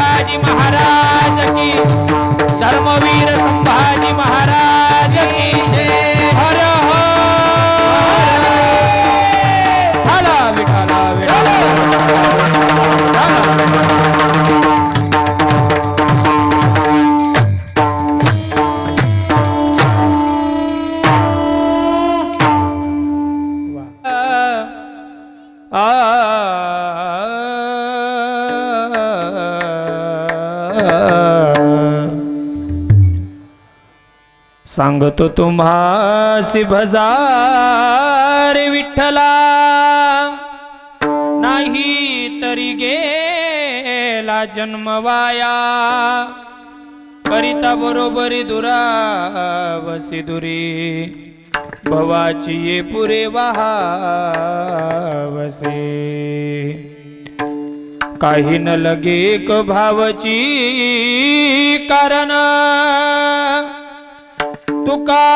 संभाजी महाराज की, धर्मवीर संभाजी महाराज की जय। हर हर विठाला विठाला सांगतो तुम्हासी भजार विठ्ठला, नाही तरी गेला जन्म वाया, करिता बरोबरी दुरावसी दुरी, भवाची ये पुरे वाहावसे, काही न लगे एक भावची कारण, तुका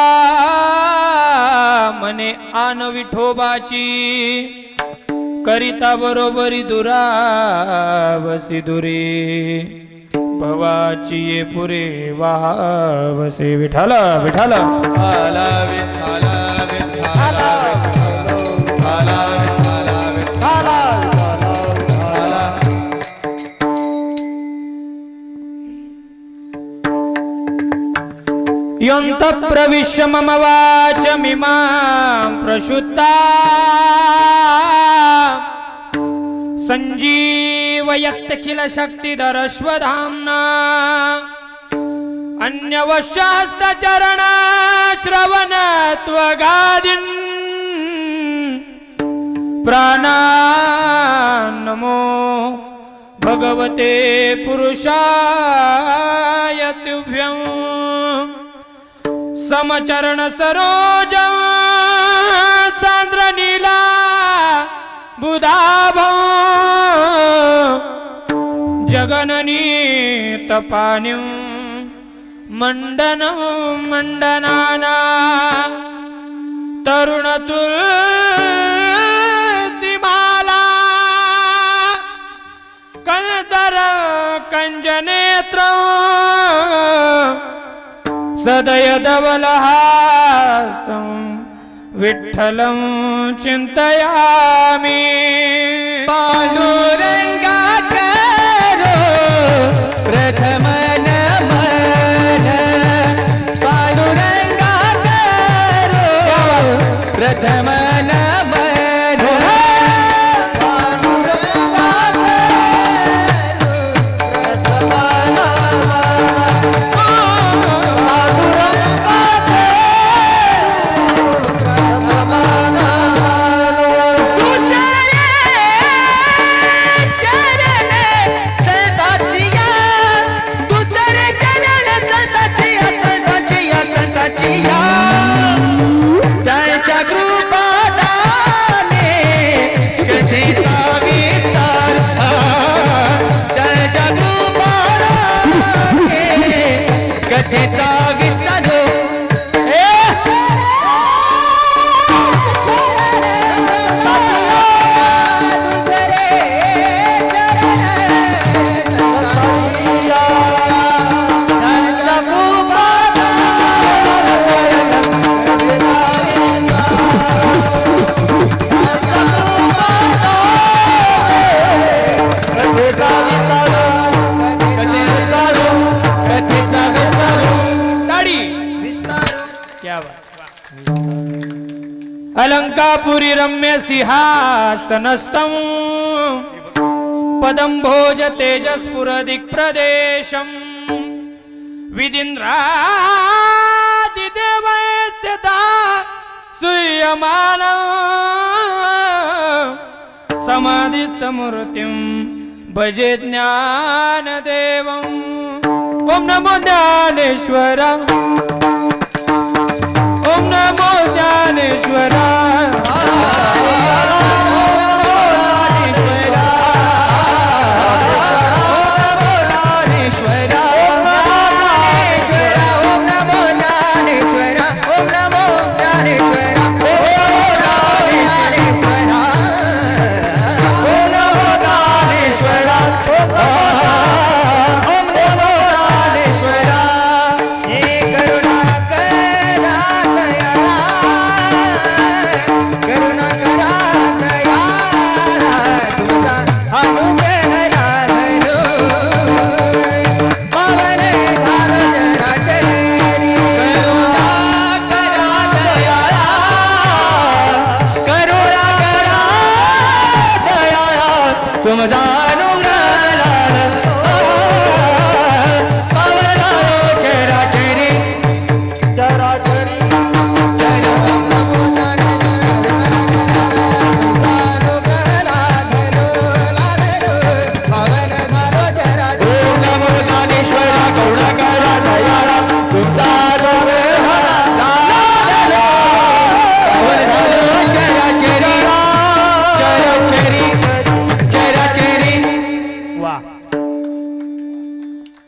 मने आन विठोबाची, करिता बरोबरी दुरावसी दुरी, भवाची ये पुरे वाहावसे। विठाल विठाल विठाल विठाल विठाल योऽन्त प्रविश्य मम वाचमिमां प्रशुद्धा, संजीवयत्यखिल शक्तिधरश्वधाम्ना, अन्यवशास्तचरणा श्रवणत्वगादीन्, प्राणान्नमो भगवते पुरुषाय तुभ्यम्, समचरण सरोज सांद्र नीला बुधाभं, जगननी तपानिं मंडनं मंडनाना, तरुण तुलसीमाला, कंदर कंजनेत्रं, सदय धवलहासं विठ्ठलं चिन्तयामि। पांडुरंगाकरो प्रथम नमन, पांडुरंगाकरो प्रथम नमन, अलंकापुरी रम्य सिंहासनस्थं, पदं भोज तेजस्फुर दिक्प्रदेशं, विदिन्द्रादिदेवस्य सूयमानं, समाधिस्थमूर्तिं भजे ज्ञानदेवम्। ओम नमो ज्ञानेश्वरा, ओम नमो ज्ञानेश्वरा,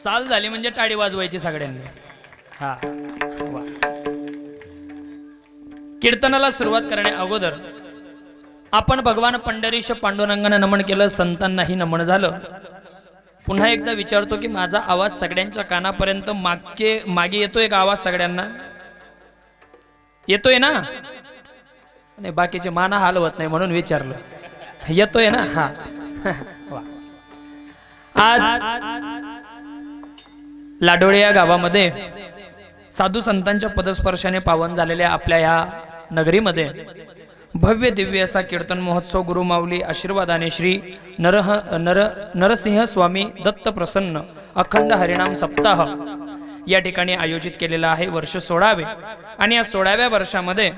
चाल झाली म्हणजे टाळी वाजवायची सगळ्यांनी. हा वा. कीर्तनाला सुरुवात करण्या अगोदर आपण भगवान पंढरीश पांडुरंगांना नमन केलं, संतांनाही नमन झालं. पुन्हा एकदा विचारतो की माझा आवाज सगळ्यांच्या कानापर्यंत मागे येतोय का? आवाज सगळ्यांना येतोय ना? नाही, बाकीचे माना हलवत नाही म्हणून विचारलं. येतोय ना? हा वा. आज लाडोळे या गावामध्ये साधू संतांच्या पदस्पर्शाने पावन झालेल्या आपल्या या नगरीमध्ये भव्य दिव्य असा कीर्तन महोत्सव गुरुमाऊली आशीर्वादाने श्री नरसिंह स्वामी दत्त प्रसन्न अखंड हरिनाम सप्ताह या ठिकाणी आयोजित केलेला आहे. वर्ष 16वे आणि या 16व्या वर्षामध्ये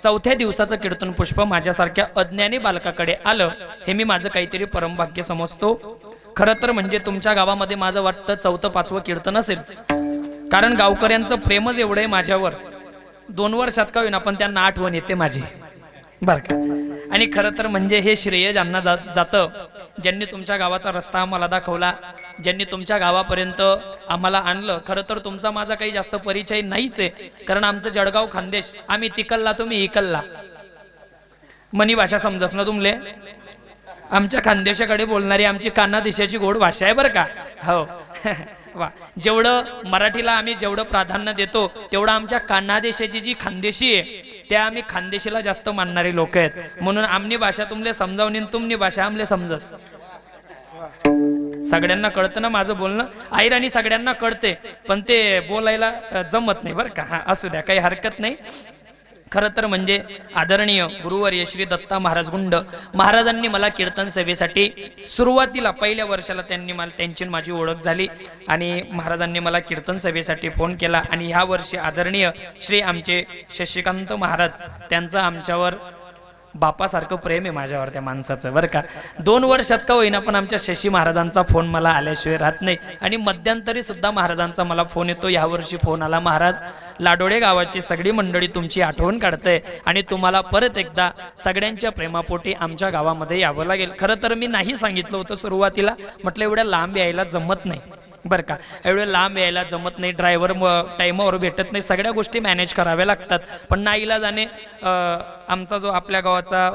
4थ्या दिवसाचं कीर्तन पुष्प माझ्यासारख्या अज्ञानी बालकाकडे आलं, हे मी माझं काहीतरी परमभाग्य समजतो. खरं तर म्हणजे तुमच्या गावामध्ये माझं वाटतं 4थं 5वं कीर्तन असेल, कारण गावकऱ्यांचं प्रेमच एवढं आहे माझ्यावर. 2 वर्षात का होईना पण त्यांना आठवण येते माझी, बरं का. आणि खरं तर म्हणजे हे श्रेय ज्यांना जातं, ज्यांनी तुमच्या गावाचा रस्ता आम्हाला दाखवला, ज्यांनी तुमच्या गावापर्यंत आम्हाला आणलं. खरं तर तुमचा माझा काही जास्त परिचय नाहीच आहे, कारण आमचं जळगाव खानदेश, आम्ही तिकल्ला तुम्ही इकल्ला. मनी भाषा समजस ना तुमले? आमच्या खानदेशाकडे बोलणारी आमची कान्हा देशाची गोड भाषा आहे बरं का. हो वा. जेवढं मराठीला आम्ही जेवढं प्राधान्य देतो, तेवढं आमच्या कान्हा देशाची जी खानदेशी आहे त्या आम्ही खानदेशीला जास्त मानणारी लोक आहेत. म्हणून आमनी भाषा तुमले समजावून तुमनी भाषा आमले समजस. सगळ्यांना कळतं ना माझं बोलणं? आईराणी सगळ्यांना कळते, पण ते बोलायला जमत नाही बरं का. हा असू द्या, काही हरकत नाही. खरं तर म्हणजे आदरणीय गुरुवर्य श्री दत्ता महाराज गुंड महाराजांनी मला कीर्तन सेवेसाठी सुरुवातीला पहिल्या वर्षाला त्यांची माझी ओळख झाली आणि महाराजांनी मला कीर्तन सेवेसाठी फोन केला. आणि ह्या वर्षी आदरणीय श्री आमचे शशिकांत महाराज, त्यांचं आमच्यावर बापासारखं प्रेम आहे माझ्यावर त्या माणसाचं, बरं का. 2 वर्षात का होईना पण आमच्या शशी महाराजांचा फोन मला आल्याशिवाय राहत नाही. आणि मध्यंतरी सुद्धा महाराजांचा मला फोन येतो. यावर्षी फोन आला, महाराज लाडोळे गावाची सगळी मंडळी तुमची आठवण काढते आणि तुम्हाला परत एकदा सगळ्यांच्या प्रेमापोटी आमच्या गावामध्ये यावं लागेल. खरं तर मी नाही सांगितलं होतं सुरुवातीला, म्हटलं एवढ्या लांब यायला जमत नाही बरं का, एवढं लांब यायला जमत नाही, ड्रायव्हर टाईमावर भेटत नाही, सगळ्या गोष्टी मॅनेज कराव्या लागतात. पण नाईलाजाने आमचा जो आपल्या गावाचा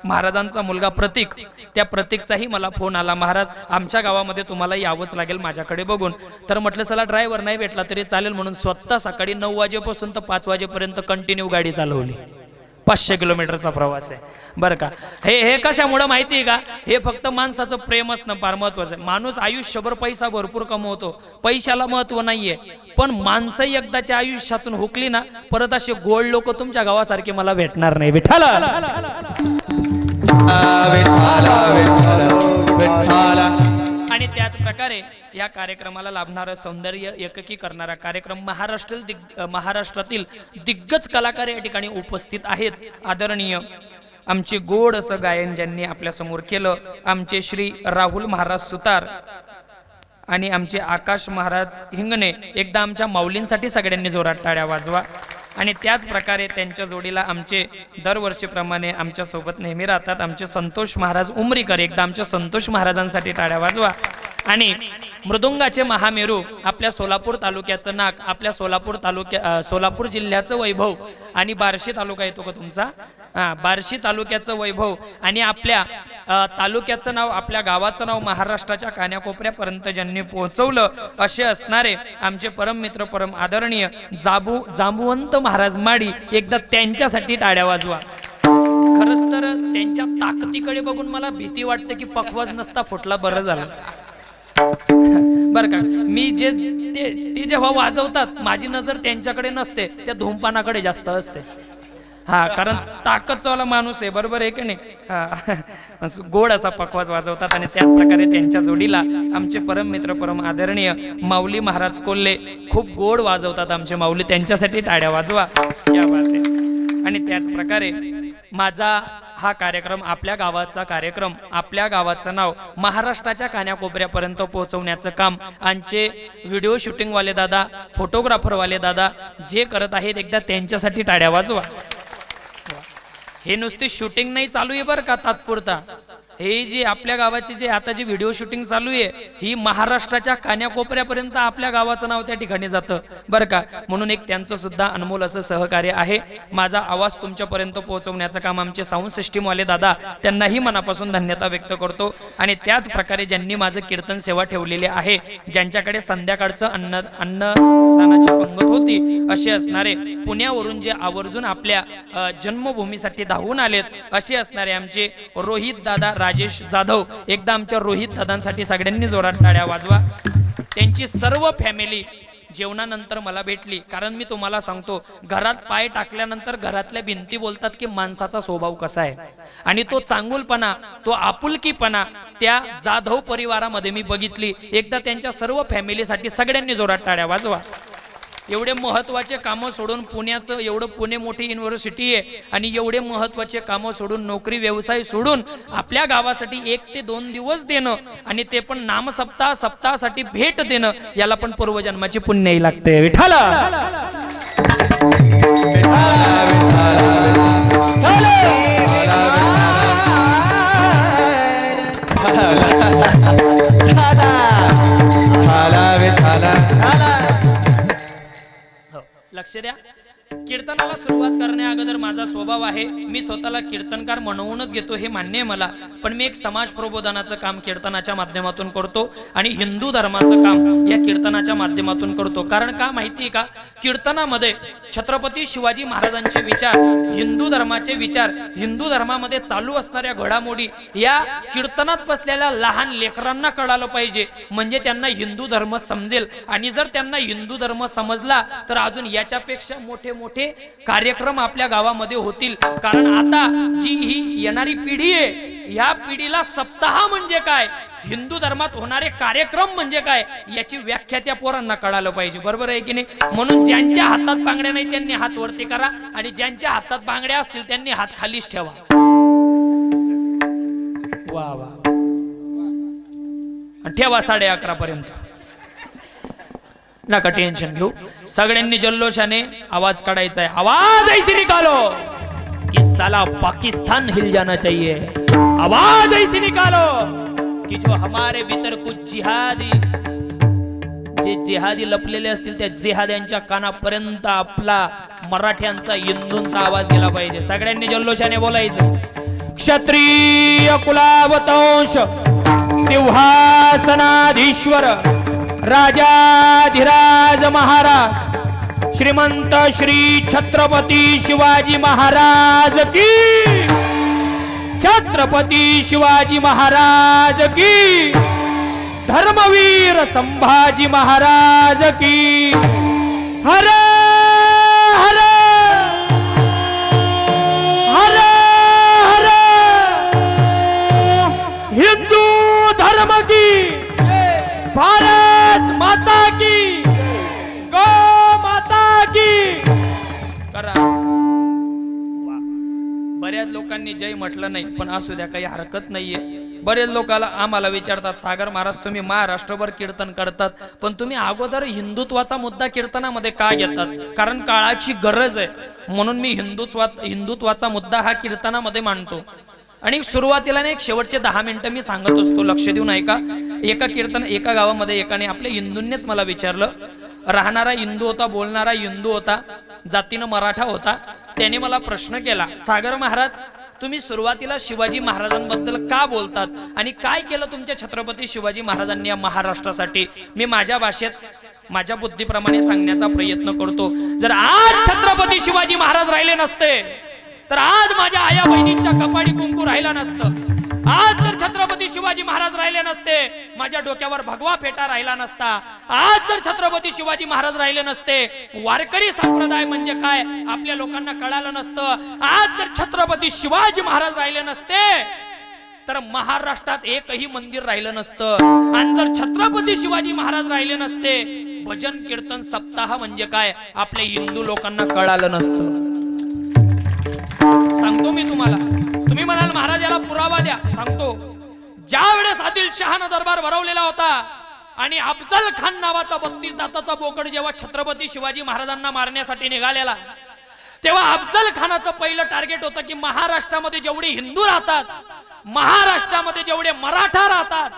महाराजांचा मुलगा प्रतीक, त्या प्रतीकचाही मला फोन आला, महाराज आमच्या गावामध्ये तुम्हाला यावंच लागेल माझ्याकडे बघून. तर म्हटलं चला, ड्रायव्हर नाही भेटला तरी चालेल म्हणून स्वतः सकाळी 9 वाजेपासून तर 5 वाजेपर्यंत कंटिन्यू गाडी चालवली. 500 किलोमीटरचा प्रवास आहे बरं का. हे कशामुळे माहिती आहे का? हे फक्त माणसाचं प्रेम असणं फार महत्वाचं आहे. माणूस आयुष्यभर पैसा भरपूर कमवतो, पैशाला महत्व नाहीये, पण माणसं एकदाच्या आयुष्यातून हुकली ना, परत असे गोड लोक तुमच्या गावासारखे मला भेटणार नाही. विठ्ठल आणि त्याच प्रकारे या कार्यक्रमाला लाभणारं सौंदर्य एककी करणारा कार्यक्रम महाराष्ट्रातील दिग्गज कलाकार या ठिकाणी उपस्थित आहेत. आदरणीय आमचे गोड असं गायन ज्यांनी आपल्या समोर केलं, आमचे श्री राहुल महाराज सुतार आणि आमचे आकाश महाराज हिंगणे. एकदा आमच्या माऊलींसाठी सगळ्यांनी जोरात टाळ्या वाजवा. आणि त्याच प्रकारे त्यांच्या जोडीला आमचे दरवर्षीप्रमाणे आमच्या सोबत नेहमी राहतात आमचे संतोष महाराज उमरीकर. एकदा आमच्या संतोष महाराजांसाठी टाळ्या वाजवा. आणि मृदुंगाचे महामेरू, आपल्या सोलापूर तालुक्याचं नाक, आपल्या सोलापूर जिल्ह्याचं वैभव, आणि बार्शी तालुका येतो का तुमचा? बार्शी तालुक्याचं वैभव आणि आपल्या तालुक्याचं नाव, आपल्या गावाचं नाव महाराष्ट्राच्या कान्याकोपऱ्यापर्यंत ज्यांनी पोहोचवलं असे असणारे आमचे परम मित्र, परम आदरणीय जांबुवंत महाराज माडी. एकदा त्यांच्यासाठी टाळ्या वाजवा. खरंच तर त्यांच्या ताकदीकडे बघून मला भीती वाटते की पखवाज नसता फुटला बरं झालं बरं का. मी ते जेव्हा वाजवतात माझी नजर त्यांच्याकडे नसते, त्या धूमपानाकडे जास्त असते. हा, कारण ताकदचा माणूस आहे, बरोबर आहे की नाही. गोड असा पखवाज वाजवतात. आणि त्याच प्रकारे त्यांच्या जोडीला आमचे परम मित्र, परम आदरणीय माऊली महाराज कोल्हे खूप गोड वाजवतात आमचे माऊली. त्यांच्यासाठी टाळ्या वाजवा. क्या बात आहे. आणि त्याच प्रकारे माझा हा कार्यक्रम, आपल्या गावाचा कार्यक्रम, आपल्या गावाचं नाव महाराष्ट्राच्या कान्याकोपऱ्यापर्यंत पोहोचवण्याचं काम आमचे व्हिडिओ शूटिंगवाले दादा, फोटोग्राफरवाले दादा जे करत आहेत, एकदा त्यांच्यासाठी टाळ्या वाजवा. हे नुसती शूटिंग नाही चालू आहे बरं का तात्पुरता, हे जी आपल्या गावाची जे आता जी व्हिडिओ शूटिंग चालू आहे ही महाराष्ट्राच्या कान्याकोपऱ्यापर्यंत आपल्या गावाचं नाव त्या ठिकाणी जातं बरं का. म्हणून एक त्यांचं सुद्धा अनमोल असं सहकार्य आहे. माझा आवाज तुमच्यापर्यंत पोहोचवण्याचं काम आमचे साऊंड सिस्टीमवाले दादा, त्यांनाही मनापासून धन्यता व्यक्त करतो. आणि त्याच प्रकारे ज्यांनी माझं कीर्तन सेवा ठेवलेली आहे, ज्यांच्याकडे संध्याकाळचं अन्नदानाची पंगत होती, असे असणारे पुण्यावरून जे आवर्जून आपल्या जन्मभूमीसाठी धावून आलेत, असे असणारे आमचे रोहित दादा राजेश जाधव. एकदा आमच्या रोहित दादांसाठी सगळ्यांनी जोरात टाळ्या वाजवा. त्यांची सर्व फॅमिली जेवणानंतर मला भेटली. कारण मी तुम्हाला सांगतो, घरात पाय टाकल्यानंतर घरातल्या भिंती बोलतात की माणसाचा स्वभाव कसा आहे. आणि तो चांगुलपणा, तो आपुलकीपणा त्या जाधव परिवारामध्ये मी बघितली. एकदा त्यांच्या सर्व फॅमिलीसाठी सगळ्यांनी जोरात टाळ्या वाजवा. एवढे महत्त्वाचे कामं सोडून, पुण्याचं एवढं पुणे मोठी युनिव्हर्सिटी आहे आणि एवढे महत्त्वाचे कामं सोडून, नोकरी व्यवसाय सोडून आपल्या गावासाठी 1 ते 2 दिवस देणं, आणि ते पण सप्ताहासाठी भेट देणं, याला पण पूर्वजन्माची पुण्यही लागते. विठाला लक्ष द्या. कीर्तनाला सुरुवात करण्या अगोदर माझा स्वभाव आहे, मी स्वतःला कीर्तनकार म्हणूनच घेतो, हे मान्य आहे मला. पण मी एक समाज प्रबोधनाचं काम कीर्तनाच्या माध्यमातून करतो आणि हिंदू धर्माचं काम या कीर्तनाच्या माध्यमातून करतो. कारण का माहिती आहे का, कीर्तनामध्ये छत्रपती शिवाजी महाराजांचे विचार, हिंदू धर्माचे विचार, हिंदू धर्मामध्ये चालू असणाऱ्या घडामोडी या कीर्तनात बसलेल्या लहान लेकरांना कळालं पाहिजे, म्हणजे त्यांना हिंदू धर्म समजेल. आणि जर त्यांना हिंदू धर्म समजला तर अजून याच्यापेक्षा मोठे मोठे कार्यक्रम आपल्या गावामध्ये होतील. कारण आता जी ही येणारी पिढी आहे, या पिढीला सप्ताह म्हणजे काय, हिंदू धर्मात होणारे कार्यक्रम म्हणजे काय, याची व्याख्या त्या पोरांना कळालं पाहिजे. बरोबर आहे की नाही. म्हणून ज्यांच्या हातात बांगड्या नाही त्यांनी हात वरती करा, आणि ज्यांच्या हातात बांगड्या असतील त्यांनी हात खालीच ठेवा. वा वा, ठेवा 11:30 पर्यंत, नका टेन्शन घेऊ. सगळ्यांनी जल्लोषाने आवाज काढायचा आहे. आवाज ऐसे निकालो कि साला पाकिस्तान हिल जाना चाहिए. आवाज ऐसे निकालो कि जो हमारे भीतर कुछ जिहादी, जे जिहादी लपलेले असतील त्या जिहाद्यांच्या कानापर्यंत आपला मराठ्यांचा, हिंदूंचा आवाज गेला पाहिजे. सगळ्यांनी जल्लोषाने बोलायचं. क्षत्रिय कुलावतंश सिंहासनाधीश्वर राजाधिराज महाराज श्रीमंत श्री छत्रपती शिवाजी महाराज की, छत्रपती शिवाजी महाराज की, धर्मवीर संभाजी महाराज की. हर हर हर हर हिंदू धर्म की, भारत माता की, गौ माता की. करा. बऱ्याच लोकांनी जय म्हटलं नाही, पण असू द्या, काही हरकत नाहीये. बरेच लोकांना आम्हाला विचारतात, सागर महाराज तुम्ही महाराष्ट्रभर कीर्तन करतात, पण तुम्ही अगोदर हिंदुत्वाचा मुद्दा कीर्तनामध्ये का घेतात? कारण काळाची गरज आहे, म्हणून मी हिंदुत्वाचा मुद्दा हा कीर्तनामध्ये मांडतो. आणि सुरुवातीला एक शेवटचे 10 मिनिटं मी सांगत असतो, लक्ष देऊन ऐका. एका गावामध्ये एकाने आपल्या हिंदूंनीच मला विचारलं, राहणारा हिंदू होता, बोलणारा हिंदू होता, जातीनं मराठा होता. त्याने मला प्रश्न केला, सागर महाराज तुम्ही सुरुवातीला शिवाजी महाराजांबद्दल का बोलतात आणि काय केलं तुमच्या छत्रपती शिवाजी महाराजांनी या महाराष्ट्रासाठी? मी माझ्या भाषेत, माझ्या बुद्धीप्रमाणे सांगण्याचा प्रयत्न करतो. जर आज छत्रपती शिवाजी महाराज राहिले नसते तर आज माझ्या आया बहिणींच्या कपाळी कुंकू राहिला नसतं. आज जर छत्रपती शिवाजी महाराज राहिले नसते, माझ्या डोक्यावर भगवा फेटा राहिला नसता. आज जर छत्रपती शिवाजी महाराज राहिले नसते, वारकरी संप्रदाय म्हणजे काय आपल्या लोकांना कळालं नसतं. आज जर छत्रपती शिवाजी महाराज राहिले नसते तर महाराष्ट्रात एकही मंदिर राहिलं नसतं. आणि जर छत्रपती शिवाजी महाराज राहिले नसते, भजन कीर्तन सप्ताह म्हणजे काय आपल्या हिंदू लोकांना कळालं नसतं. सांगतो मी तुम्हाला. तुम्ही म्हणाल महाराज याला पुरावा द्या, सांगतो. ज्या वेळेस आदिलशहानं दरबार भरवलेला होता आणि अफजल खान नावाचा 32 दाताचा बोकड जेव्हा छत्रपती शिवाजी महाराजांना मारण्यासाठी निघालेला, तेव्हा अफजल खानाचं पहिलं टार्गेट होतं की महाराष्ट्रामध्ये जेवढे हिंदू राहतात महाराष्ट्रामध्ये जेवढे मराठा राहतात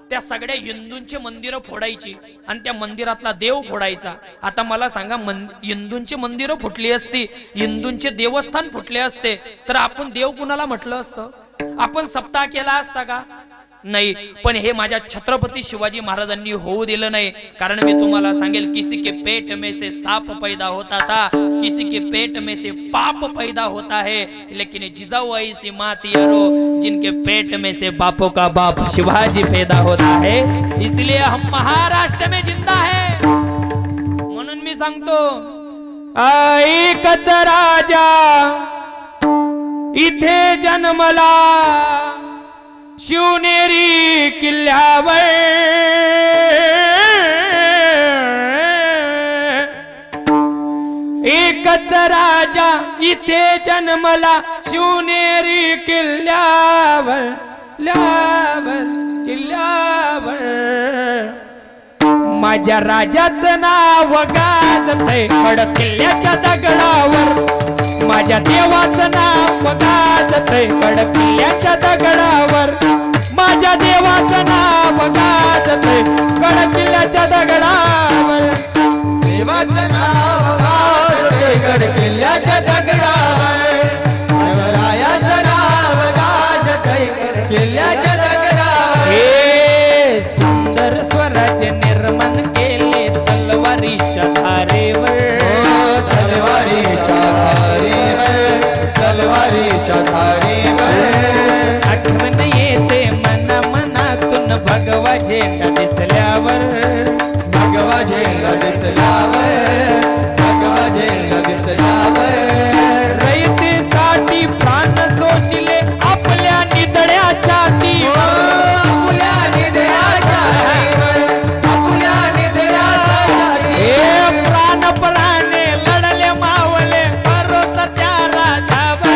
त्या सगळ्या हिंदूंचे मंदिरं फोडायची आणि त्या मंदिरातला देव फोडायचा. आता मला सांगा, हिंदूंची मंदिरं फुटली असती, हिंदूंचे देवस्थान फुटले असते, तर आपण देव कुणाला म्हटलं असतं? आपण सप्ताह केला असता का? नाही. पण हे माझ्या छत्रपती शिवाजी महाराजांनी होऊ दिलं नाही. कारण मी तुम्हाला सांगेल, किसी के पेट में से सांप पैदा होता था, किसी के पेट में से पाप पैदा होता है, लेकिन जिजाऊ ऐसी मात यारो जिनके पेट में से बापों का बाप शिवाजी पैदा होता है, इसलिए हम महाराष्ट्र में जिंदा है. म्हणून मी सांगतो, एकच राजा इथे जन्मला शिवनेरी किल्ल्यावर, एकच राजा इथे जन्मला शिवनेरी किल्ल्यावर, किल्ल्यावर. माझ्या राजाचं नाव गाजतंय गड किल्ल्याच्या दगडावर, माझ्या देवाचं नाव गाजतंय गड किल्ल्याच्या दगडावर, माझ्या देवाचं नाव गाजतंय गड किल्ल्याच्या दगडावर, देवाचं नाव गाजतंय गड किल्ल्याच्या दगडावर, देवरायाचं नाव गाजतंय गड किल्ल्याच्या दगडावर. हे सुंदर स्वराज्य निर्माण केले तलवारीच्या धारेवर, तलवारीच्या धारेवर, तलवारीच्या धारेवर. आठवण येते मना मनातून भगवा झेंडा दिसल्यावर, भगवा झेंडा दिसल्यावर, भगवा झेंडा दिसल्यावर. रयतेसाठी प्राण सोसले आपल्या निधड्या छातीवर, आपल्या निधड्याच्या छातीवर, आपल्या निधड्याच्या छातीवर. प्राण प्राणे लढले मावले भरोसा त्या राजावर,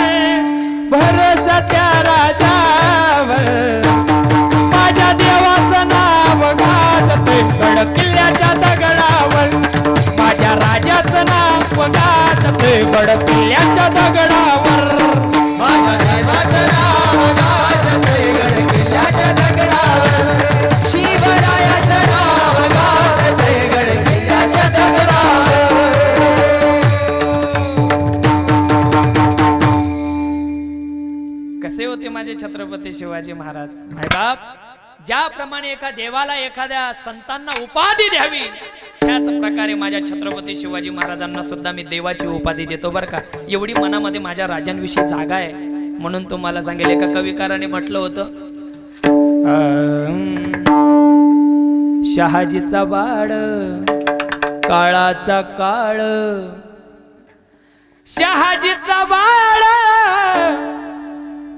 भरोसा त्या राजावर. माझ्या देवाचं नाव गाजतंय गड किल्ल्याच्या दगडावर, माझ्या राजाचं नाव गाजतंय गड किल्ल्याच्या दगडावर, माझ्या देवाचं नाव गाजतंय गड किल्ल्याच्या दगडावर, शिवरायाचं नाव गाजतंय गड किल्ल्याच्या दगडावर. कसे होते माझे छत्रपती शिवाजी महाराज? बाप, ज्याप्रमाणे एका देवाला एखाद्या संतांना उपाधी द्यावी, त्याच प्रकारे माझ्या छत्रपती शिवाजी महाराजांना सुद्धा मी देवाची उपाधी देतो बरं का. एवढी मनामध्ये माझ्या राजांविषयी जागा आहे. म्हणून तुम्हाला सांगेल, एका कविकाराने म्हटलं होतं, शहाजीचा वाड काळाचा काळ, शहाजीचा वाड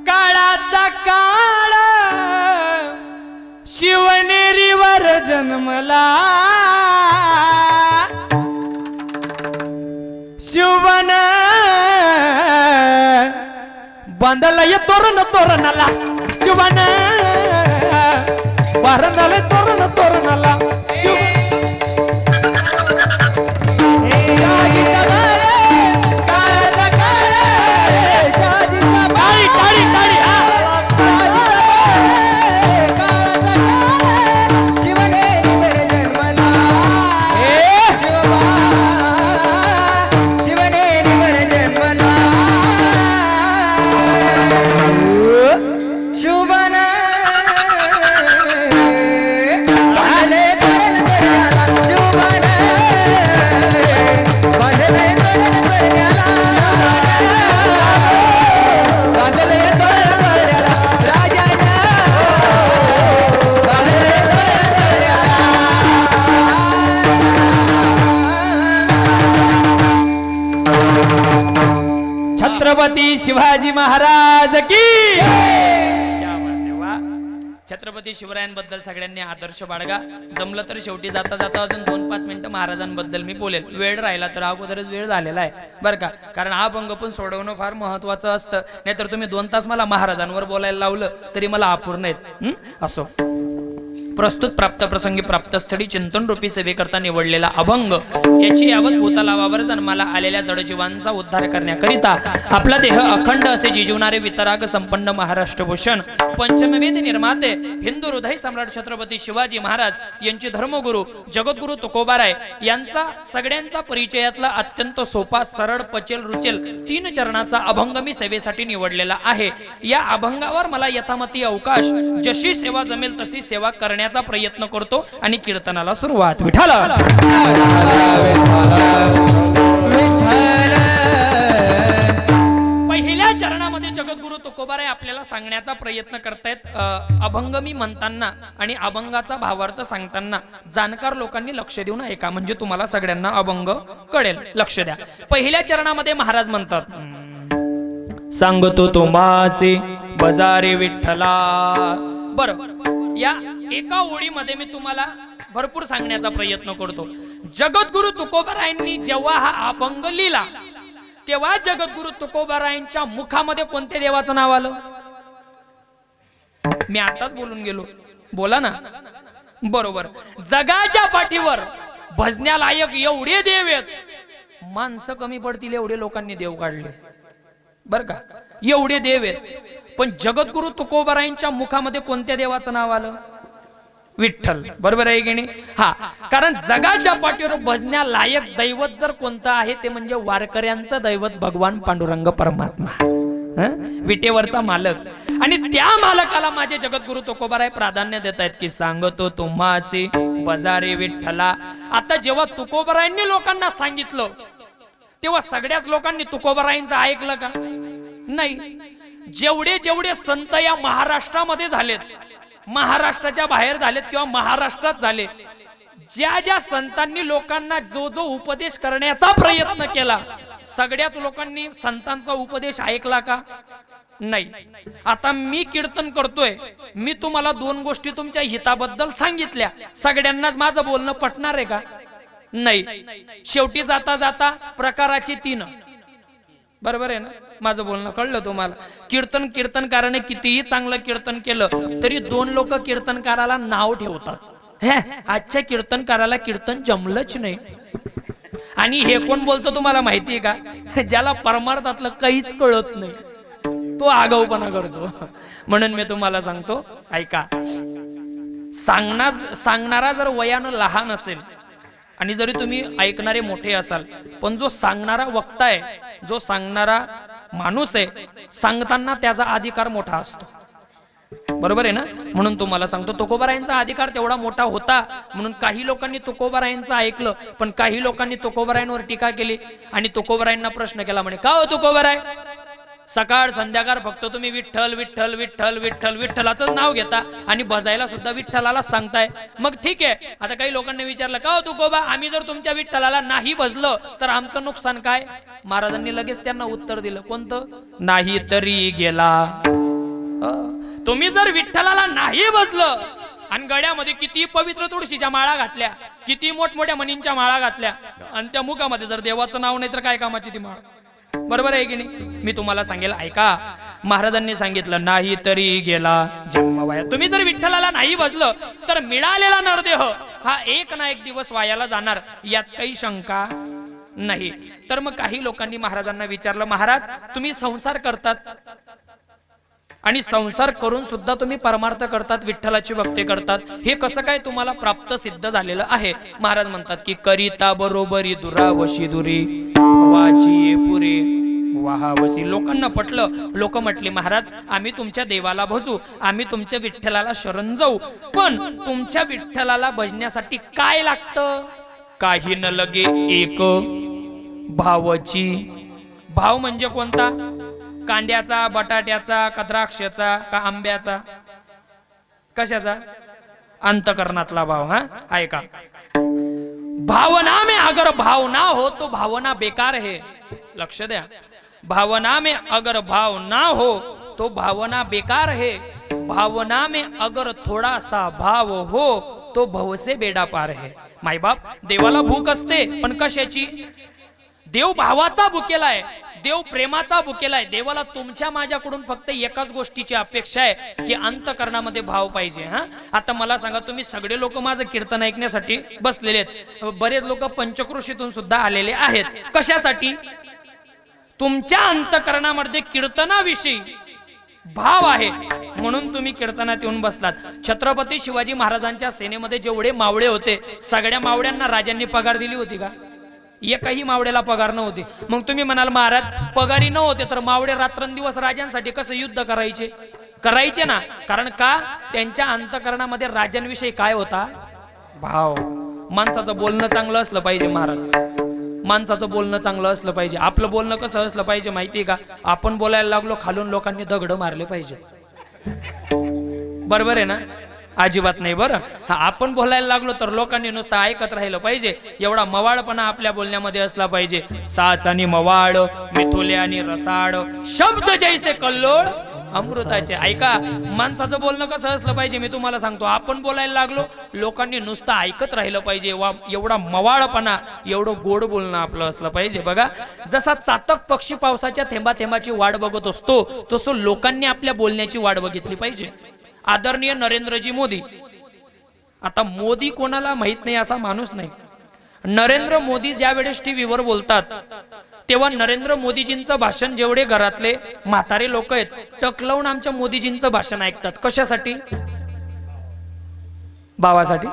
काळाचा काळ, शिवनेरीवर जन्मला शिवन, बांधलय तोरण तोरणाला शिवन, बांधलय तोरण तोरणाला शिवन. छत्रपती शिवाजी महाराज की क्या बात आहे, वा. छत्रपती शिवरायांबद्दल सगळ्यांनी आदर्श बाळगा. जमलं तर शेवटी जाता जाता अजून 2-5 मिनिटं महाराजांबद्दल मी बोलेल. वेळ राहिला तर अगोदरच वेळ झालेला आहे बरं का. कारण हा भंग पण सोडवणं फार महत्वाचं असतं. नाहीतर तुम्ही 2 तास मला महाराजांवर बोलायला लावलं तरी मला अपूर्ण आहेत. असो, प्रस्तुत प्राप्त प्रसंगी प्राप्तस्थळी चिंतन रूपी सेवेकरता निवडलेला अभंग याची यावत भूतलावावर जन्माला आलेल्या जडजीवांचा उद्धार करण्याकरिता आपला देह अखंड असे जिजवणारे वितराग संपन्न महाराष्ट्रभूषण पंचमवेद निर्माते हिंदू हृदय सम्राट छत्रपती शिवाजी महाराज यांचे धर्मगुरू जगद्गुरू तुकोबाराय यांचा सगळ्यांचा परिचयातला अत्यंत सोपा सरळ पचेल रुचेल 3 चरणाचा अभंग मी सेवेसाठी निवडलेला आहे। या अभंगावर मला यथामती अवकाश जशी सेवा जमेल तशी सेवा करण्याचा प्रयत्न करतो आणि कीर्तनाला सुरुवात। विठ्ठल पहिल्या चरणामध्ये जगद्गुरू तुकोबाराय आपल्याला सांगण्याचा प्रयत्न करतायत। अभंग मी म्हणताना आणि अभंगाचा भावार्थ सांगताना जाणकार लोकांनी लक्ष देऊन ऐका, म्हणजे तुम्हाला सगळ्यांना अभंग कळेल। लक्ष द्या। पहिल्या चरणामध्ये महाराज म्हणतात, सांगतो तो मासे बजारे विठ्ठला। बरं, या एका ओळीमध्ये मी तुम्हाला भरपूर सांगण्याचा प्रयत्न करतो। जगद्गुरू तुकोबारायांनी जेव्हा हा अभंग लिहिला तेव्हा जगद्गुरू तुकोबारायांच्या मुखामध्ये कोणत्या देवाचं नाव आलं? मी आताच बोलून गेलो, बोला ना। बरोबर, जगाच्या पाठीवर भजण्यालायक एवढे देव आहेत, माणसं कमी पडतील एवढे लोकांनी देव काढले बर का, एवढे देव आहेत। पण जगद्गुरू तुकोबारायांच्या मुखामध्ये कोणत्या देवाचं नाव आलं? विठ्ठल। बरोबर आहे की नाही? हा, कारण जगाच्या पाठीवर भजण्या लायक दैवत जर कोणतं आहे ते म्हणजे वारकऱ्यांचं दैवत भगवान पांडुरंग परमात्मा, विटेवरचा मालक। आणि त्या मालकाला माझे जगद्गुरू तुकोबाराय प्राधान्य देत आहेत की सांगतो तुम्हासी बजारे विठ्ठला। आता जेव्हा तुकोबारायांनी लोकांना सांगितलं तेव्हा सगळ्याच लोकांनी तुकोबारायांचं ऐकलं का? नाही। जेवढे जेवढे संत या महाराष्ट्रामध्ये झालेत, महाराष्ट्राच्या बाहेर झालेत किंवा महाराष्ट्रात झाले, ज्या ज्या संतांनी लोकांना जो जो उपदेश करण्याचा प्रयत्न केला सगळ्याच लोकांनी संतांचा उपदेश ऐकला का? नाही। आता मी कीर्तन करतोय, मी तुम्हाला 2 गोष्टी तुमच्या हिताबद्दल सांगितल्या, सगळ्यांनाच माझं बोलणं पटणार आहे का? नाही। शेवटी जाता जाता प्रकाराची 3। बरोबर आहे ना? माझं बोलणं कळलं तुम्हाला? कीर्तनकाराने कितीही चांगलं कीर्तन केलं तरी 2 लोक कीर्तनकाराला नाव ठेवतात, आजच्या कीर्तनकाराला कीर्तन जमलंच नाही। आणि हे कोण बोलतो तुम्हाला माहितीये का? ज्याला परमार्थातलं काहीच कळत नाही, तो आगाऊपणा करतो। म्हणून मी तुम्हाला सांगतो, ऐका। सांगणारा जर वयानं लहान असेल आणि जरी तुम्ही ऐकणारे मोठे असाल, पण जो सांगणारा वक्ता आहे, जो सांगणारा माणूस आहे, सांगताना त्याचा अधिकार मोठा असतो। बरोबर आहे ना? म्हणून तुम्हाला सांगतो, तुकोबारायांचा अधिकार तेवढा मोठा होता म्हणून काही लोकांनी तुकोबारायांचं ऐकलं, पण काही लोकांनी तुकोबारायांवर टीका केली आणि तुकोबारायांना प्रश्न केला, म्हणे का हो तुकोबाराय, सकाळ संध्याकाळ फक्त तुम्ही विठ्ठल विठ्ठल विठ्ठल विठ्ठल विठ्ठलाचं नाव घेता आणि बजायला सुद्धा विठ्ठलाला सांगताय। मग ठीक आहे, आता काही लोकांनी विचारलं, का हो तुकोबा, आम्ही जर तुमच्या विठ्ठलाला नाही बजलं तर आमचं नुकसान काय? महाराजांनी लगेच त्यांना उत्तर दिलं, कोणतं? नाही तरी गेला। तुम्ही जर विठ्ठलाला नाही बसलं आणि गळ्यामध्ये किती पवित्र तुळशीच्या माळा घातल्या, किती मोठमोठ्या मणींच्या माळा घातल्या आणि त्या मुखामध्ये जर देवाचं नाव नाही तर काय कामाची ती माळ? बरोबर आहे की नाही? मी तुम्हाला सांगेल, ऐका। महाराजांनी सांगितलं, नाही तरी गेला जन्म वाया। तुम्ही जर विठ्ठलाला नाही बसलं तर मिळालेला नरदेह हा एक ना एक दिवस वायाला जाणार, यात काही शंका नाही। तर मग काही लोकांनी महाराजांना विचारलं, महाराज तुम्ही संसार करतात आणि संसार करून सुद्धा तुम्ही परमार्थ करतात, विठ्ठलाची भक्ती करतात, हे कसं काय तुम्हाला प्राप्त सिद्ध झालेलं आहे? महाराज म्हणतात की करिता बरोबरी दुरावशी दुरी वाची पुरे वाहावसी। लोकांना पटलं, लोक म्हटले, महाराज आम्ही तुमच्या देवाला भजू, आम्ही तुमच्या विठ्ठलाला शरण जाऊ, पण तुमच्या विठ्ठलाला भजण्यासाठी काय लागतं? काही न लगे एक भावची। भाव म्हणजे कोणता? कांद्याचा, बटाट्याचा, का द्राक्षाचा, का आंब्याचा, कशाचा? अंतकरणातला भाव। हा, ऐका। भावना में अगर भाव ना हो तो भावना बेकार है। लक्ष द्या। भावना में अगर भाव ना हो तो भावना बेकार है। भावना में अगर थोड़ा सा भाव हो तो भव से बेडा पार है। माय बाप, देवाला भूक असते, पण कशाची? देव भावाचा भुकेला आहे, देव प्रेमाचा भुकेला आहे. देवाला तुमच्या माझ्याकडून फक्त एकाच गोष्टीची अपेक्षा आहे की अंतकरणामध्ये भाव पाहिजे. हा, आता मला सांगा, तुम्ही सगळे लोक माझं कीर्तन ऐकण्यासाठी बसलेले आहेत. बरेच लोक पंचक्रोशीतून सुद्धा आलेले आहेत. कशासाठी? तुमच्या अंतकरणामध्ये कीर्तनाविषयी भाव आहे म्हणून तुम्ही कीर्तनात येऊन बसलात. छत्रपती शिवाजी महाराजांच्या सेनेमध्ये जेवढे मावळे होते, सगळ्या मावळ्यांना राजांनी पगार दिली होती का? एकही मावळ्याला पगार नव्हती. मग तुम्ही म्हणाल महाराज पगारी नव्हते तर मावळे रात्रंदिवस राजांसाठी कसं युद्ध करायचे? करायचे ना. कारण का? त्यांच्या अंतकरणामध्ये राजांविषयी काय होता? भाव. माणसाचं बोलणं चांगलं असलं पाहिजे महाराज, माणसाचं बोलणं चांगलं असलं पाहिजे. आपलं बोलणं कसं असलं पाहिजे माहितीये का? आपण बोलायला लागलो खालून लोकांनी दगड मारले पाहिजे. बरोबर आहे ना? अजिबात नाही. बरं, आपण बोलायला लागलो तर लोकांनी नुसतं ऐकत राहिलं पाहिजे. एवढा मवाळपणा आपल्या बोलण्यामध्ये असला पाहिजे. साच आणि मवाळ, मिथुले आणि रसाळ, शब्द जैसे कल्लोळ अमृताचे. ऐका, माणसाचं बोलणं कसं असलं पाहिजे मी तुम्हाला सांगतो. आपण बोलायला लागलो लोकांनी नुसतं ऐकत राहिलं पाहिजे. एवढा मवाळपणा, एवढं गोड बोलणं आपलं असलं पाहिजे. बघा, जसा चातक पक्षी पावसाच्या थेंबा थेंबाची वाट बघत असतो, तसं लोकांनी आपल्या बोलण्याची वाट बघितली पाहिजे. आदरणीय नरेंद्रजी मोदी. आता मोदी कोणाला माहित नाही असा माणूस नाही. नरेंद्र मोदी ज्या वेळेस टीव्हीवर बोलतात तेव्हा नरेंद्र मोदीजींचं भाषण जेवढे घरातले म्हातारे लोक आहेत टक लावून आमच्या मोदीजींचं भाषण ऐकतात. कशासाठी? भावासाठी.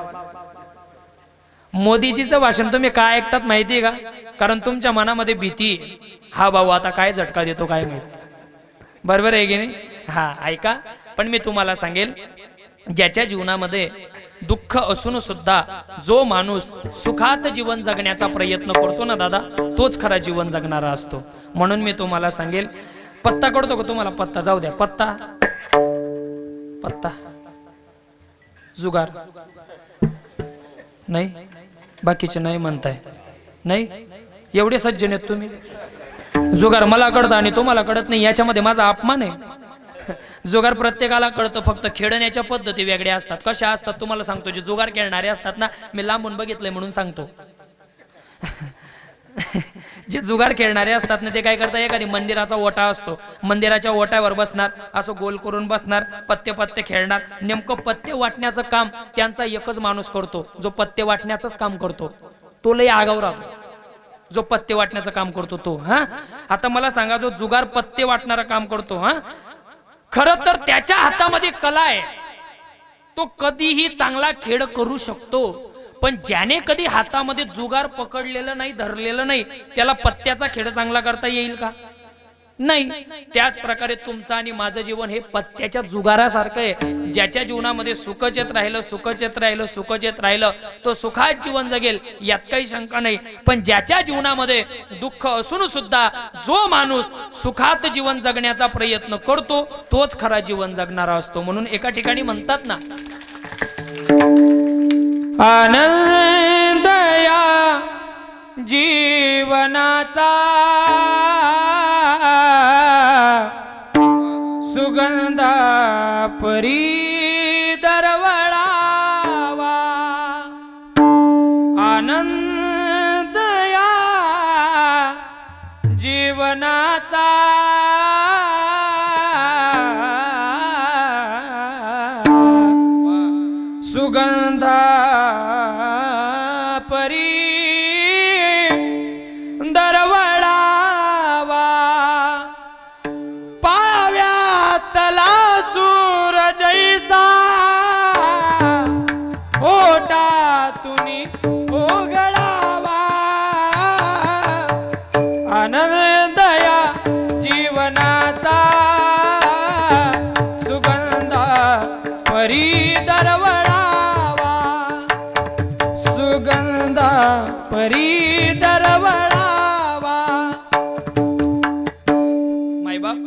मोदीजीचं भाषण तुम्ही काय ऐकतात माहितीये का? कारण तुमच्या मनामध्ये भीती, हा भाऊ आता काय झटका देतो काय माहिती. बरोबर आहे की नाही? हा, ऐका, पण मी तुम्हाला सांगेल, ज्याच्या जीवनामध्ये दुःख असून सुद्धा जो माणूस सुखात जीवन जगण्याचा प्रयत्न करतो ना दादा, तोच खरा जीवन जगणारा असतो. म्हणून मी तुम्हाला सांगेल, पत्ता कळतो का तुम्हाला? पत्ता जाऊ द्या. पत्ता, पत्ता, जुगार नाही, बाकीचे नाही म्हणताय. नाही, एवढे सज्जन आहेत तुम्ही. जुगार मला कळतं आणि तुम्हाला कळत नाही, याच्यामध्ये माझा अपमान आहे. जुगार प्रत्येकाला कळतं, फक्त खेळण्याच्या पद्धती वेगळ्या असतात. कशा असतात तुम्हाला सांगतो. जे जुगार खेळणारे असतात ना, मी लांबून बघितलंय म्हणून सांगतो. जे जुगार खेळणारे असतात ना, ते काय करतात, एखादी मंदिराचा ओटा असतो, मंदिराच्या ओट्यावर बसणार, असं गोल करून बसणार, पत्ते पत्ते खेळणार. नेमकं पत्ते वाटण्याचं काम त्यांचा एकच माणूस करतो, जो पत्ते वाटण्याचंच काम करतो. तो लय आगाऊ राहतो, जो पत्ते वाटण्याचं काम करतो तो. हा, आता मला सांगा, जो जुगार पत्ते वाटणारा काम करतो, हा, खरं तर त्याच्या हातामध्ये कला आहे, तो कधीही चांगला खेळ करू शकतो. पण ज्याने कधी हातामध्ये जुगार पकडलेलं नाही, धरलेलं नाही, त्याला पत्त्याचा खेळ चांगला करता येईल का? नाही. त्याच प्रकारे तुमचं आणि माझं जीवन हे पत्त्याच्या जुगारासारखं आहे. ज्याच्या जीवनामध्ये सुखच येत राहिलं, सुखच येत राहिलं, सुखच येत राहिलं, तो सुखात जीवन जगेल, यात काही शंका नाही. पण ज्याच्या जीवनामध्ये दुःख असून सुद्धा जो माणूस सुखात जीवन जगण्याचा प्रयत्न करतो, तोच खरा जीवन जगणारा असतो. म्हणून एका ठिकाणी म्हणतात ना, आनंद या जीवनाचा सुगंधा परी दरवळावा. आनंद या जीवनाचा सुगंधा परी दरवळावा. पाव्यातला सूर जैसा ओटातून ओघळावा. आनंद या जीवनाचा सुगंधा परी दरवळावा. सुगंधा परी दरवळावा. मायबाप,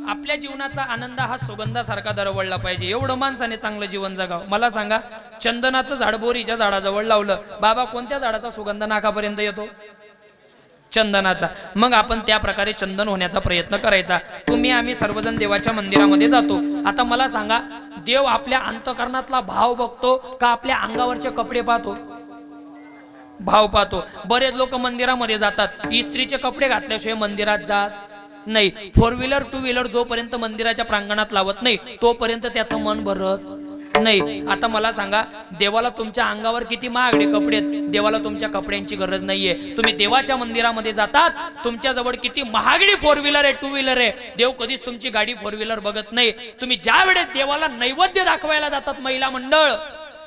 आपल्या जीवनाचा आनंद हा सुगंधासारखा दरवळला पाहिजे. एवढं माणसाने चांगलं जीवन जगावं. मला सांगा, चंदनाचं झाड बोरीच्या झाडाजवळ लावलं, बाबा कोणत्या झाडाचा सुगंध नाकापर्यंत येतो? चंदनाचा. मग आपण त्या प्रकारे चंदन होण्याचा प्रयत्न करायचा. तुम्ही आम्ही सर्वजण देवाच्या मंदिरामध्ये जातो. आता मला सांगा, देव आपल्या अंतकरणातला भाव बघतो का आपल्या अंगावरचे कपडे पाहतो? भाव पाहतो. बरेच लोक मंदिरामध्ये जातात, इस्त्रीचे कपडे घातल्याशिवाय मंदिरात जात नाही. 4 व्हीलर 2 व्हीलर जोपर्यंत मंदिराच्या प्रांगणात लावत नाही तोपर्यंत त्याचं मन भरत नाही. आता मला सांगा, देवाला तुमच्या अंगावर किती महागडे कपडे आहेत, देवाला तुमच्या कपड्यांची गरज नाहीये. तुम्ही देवाच्या मंदिरामध्ये जातात, तुमच्या जवळ किती महागडी 4 व्हीलर आहे 2 व्हीलर आहे, देव कधीच तुमची गाडी 4 व्हीलर बघत नाही. तुम्ही ज्या वेळेस देवाला नैवेद्य दाखवायला जातात महिला मंडळ,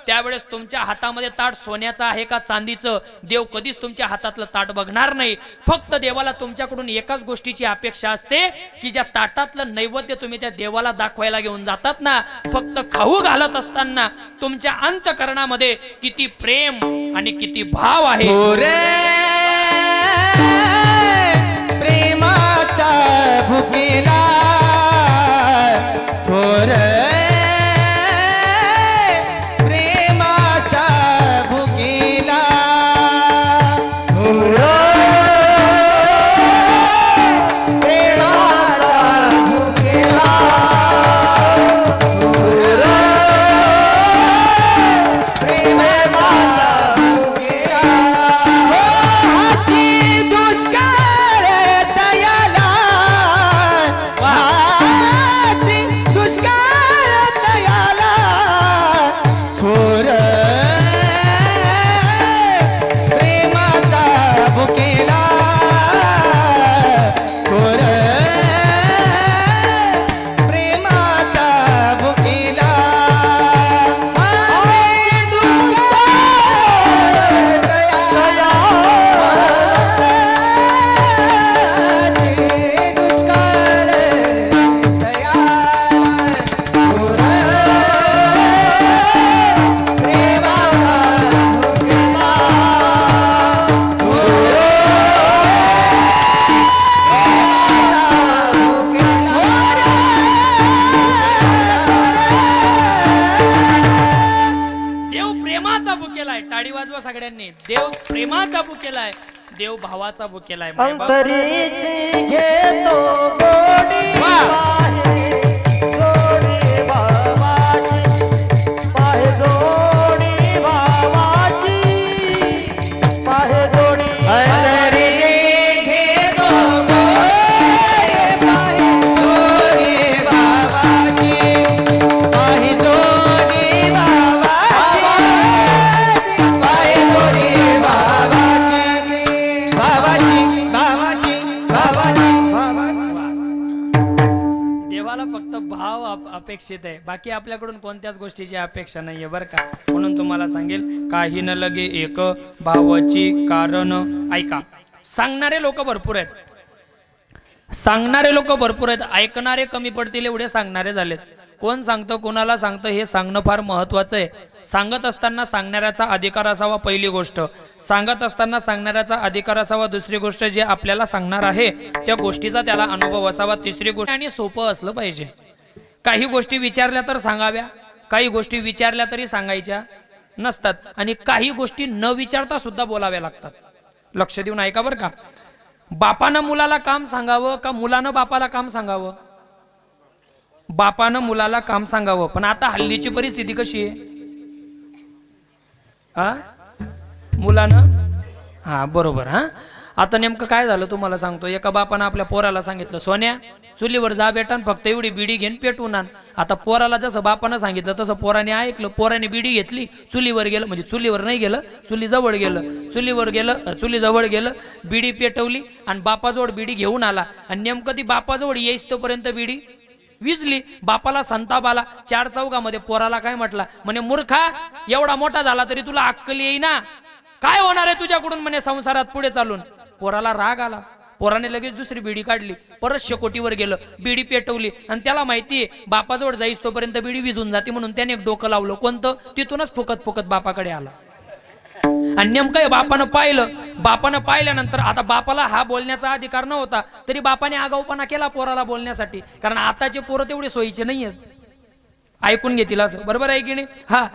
त्यावेळेस तुमच्या हातामध्ये ताट सोन्याचं आहे का चांदीचं, देव कधीच तुमच्या हातातलं ताट बघणार नाही. फक्त देवाला तुमच्याकडून एकाच गोष्टीची अपेक्षा असते की ज्या ताटातलं नैवेद्य तुम्ही त्या देवाला दाखवायला घेऊन जातात ना, फक्त खाऊ घालत असताना तुमच्या अंतःकरणामध्ये किती प्रेम आणि किती भाव आहे. प्रेमाचा भुकेला थोर प्रेमाचा भुकेला थोर प्रेमाचा भुकेला थोर प्रेमाचा भुकेला हाची दुष्काळ तयाला हाची दुष्काळ तयाला थोर प्रेमाचा भुकेला थोर प्रेमाचा भुकेला हाची दुष्काळ तयाला दुष्काळ देव प्रेमाचा भुकेलाय. टाळी वाजवा सगळ्यांनी. देव प्रेमाचा भुकेलाय, देव भावाचा भुकेलाय. मायबाप अंतरीची घेतो गोडी पाहे गोडी भावाची पाहे गोडी भावाची पाहे गोडी अंतरी घेतो गोडी पाहे गोडी बाबाची पाहे गोडी बाबाची पाहे गोडी बाबाची बाबाची बाबाची बाबाची देवाला फक्त भाव अपेक्षित आहे, बाकी आपल्याकडून कोणत्याच गोष्टीची अपेक्षा नाहीये बरं का. म्हणून तुम्हाला सांगेल, काही न लगे एक भावाची कारण. ऐका, सांगणारे लोक भरपूर आहेत, सांगणारे लोक भरपूर आहेत, ऐकणारे कमी पडतील एवढे सांगणारे झालेत. कोण सांगतं कोणाला सांगतं हे सांगणं फार महत्वाचं आहे. सांगत असताना सांगणाऱ्याचा अधिकार असावा, पहिली गोष्ट. सांगत असताना सांगणाऱ्याचा अधिकार असावा. दुसरी गोष्ट, जे आपल्याला सांगणार आहे त्या गोष्टीचा त्याला अनुभव असावा. तिसरी गोष्ट, आणि सोपं असलं पाहिजे. काही गोष्टी विचारल्या तर सांगाव्या, काही गोष्टी विचारल्या तरी सांगायच्या नसतात, आणि काही गोष्टी न विचारता सुद्धा बोलाव्या लागतात. लक्ष देऊन ऐका बरं का. बापानं मुलाला काम सांगावं का मुलानं बापाला काम सांगावं? बापानं मुलाला काम सांगावं. पण आता हल्लीची परिस्थिती कशी आहे? हा, मुलानं, हा बरोबर. हा, आता नेमकं काय झालं तुम्हाला सांगतो. एका बापानं आपल्या पोराला सांगितलं, सोन्या चुलीवर जा बेटा, फक्त एवढी बिडी घेऊन पेटवून आण. आता पोराला जसं बापानं सांगितलं तसं पोराने ऐकलं. पोराने बिडी घेतली, चुलीवर गेलं, म्हणजे चुलीवर नाही गेलं, चुलीजवळ गेलं. चुलीवर गेलं, चुलीजवळ गेलं, बिडी पेटवली आणि बापाजवळ बिडी घेऊन आला. आणि नेमकं ती बापाजवळ येईस तोपर्यंत बिडी विजली. बापाला संताप आला. 4 चौघामध्ये पोराला काय म्हटला, म्हणे मूर्खा, एवढा मोठा झाला तरी तुला अक्कल येईना, काय होणार आहे तुझ्याकडून म्हणे संसारात पुढे चालून. पोराला राग आला. पोराने लगेच दुसरी बिडी काढली, परत शेकोटीवर गेलं, बिडी पेटवली. आणि त्याला माहितीये बापाजवळ जाईस तोपर्यंत बिडी विजून जाते, म्हणून त्याने एक डोकं लावलं. कोणतं? तिथूनच फुकत फुकत बापाकडे आला. आणि नेमकं बापानं पाहिलं. बापानं पाहिल्यानंतर आता बापाला हा बोलण्याचा अधिकार नव्हता, तरी बापाने आगाऊपणा केला पोराला बोलण्यासाठी. कारण आताचे पोरं तेवढे सोयीचे नाही आहेत, ऐकून घेतील असं. बरोबर आहे की नाही? हा,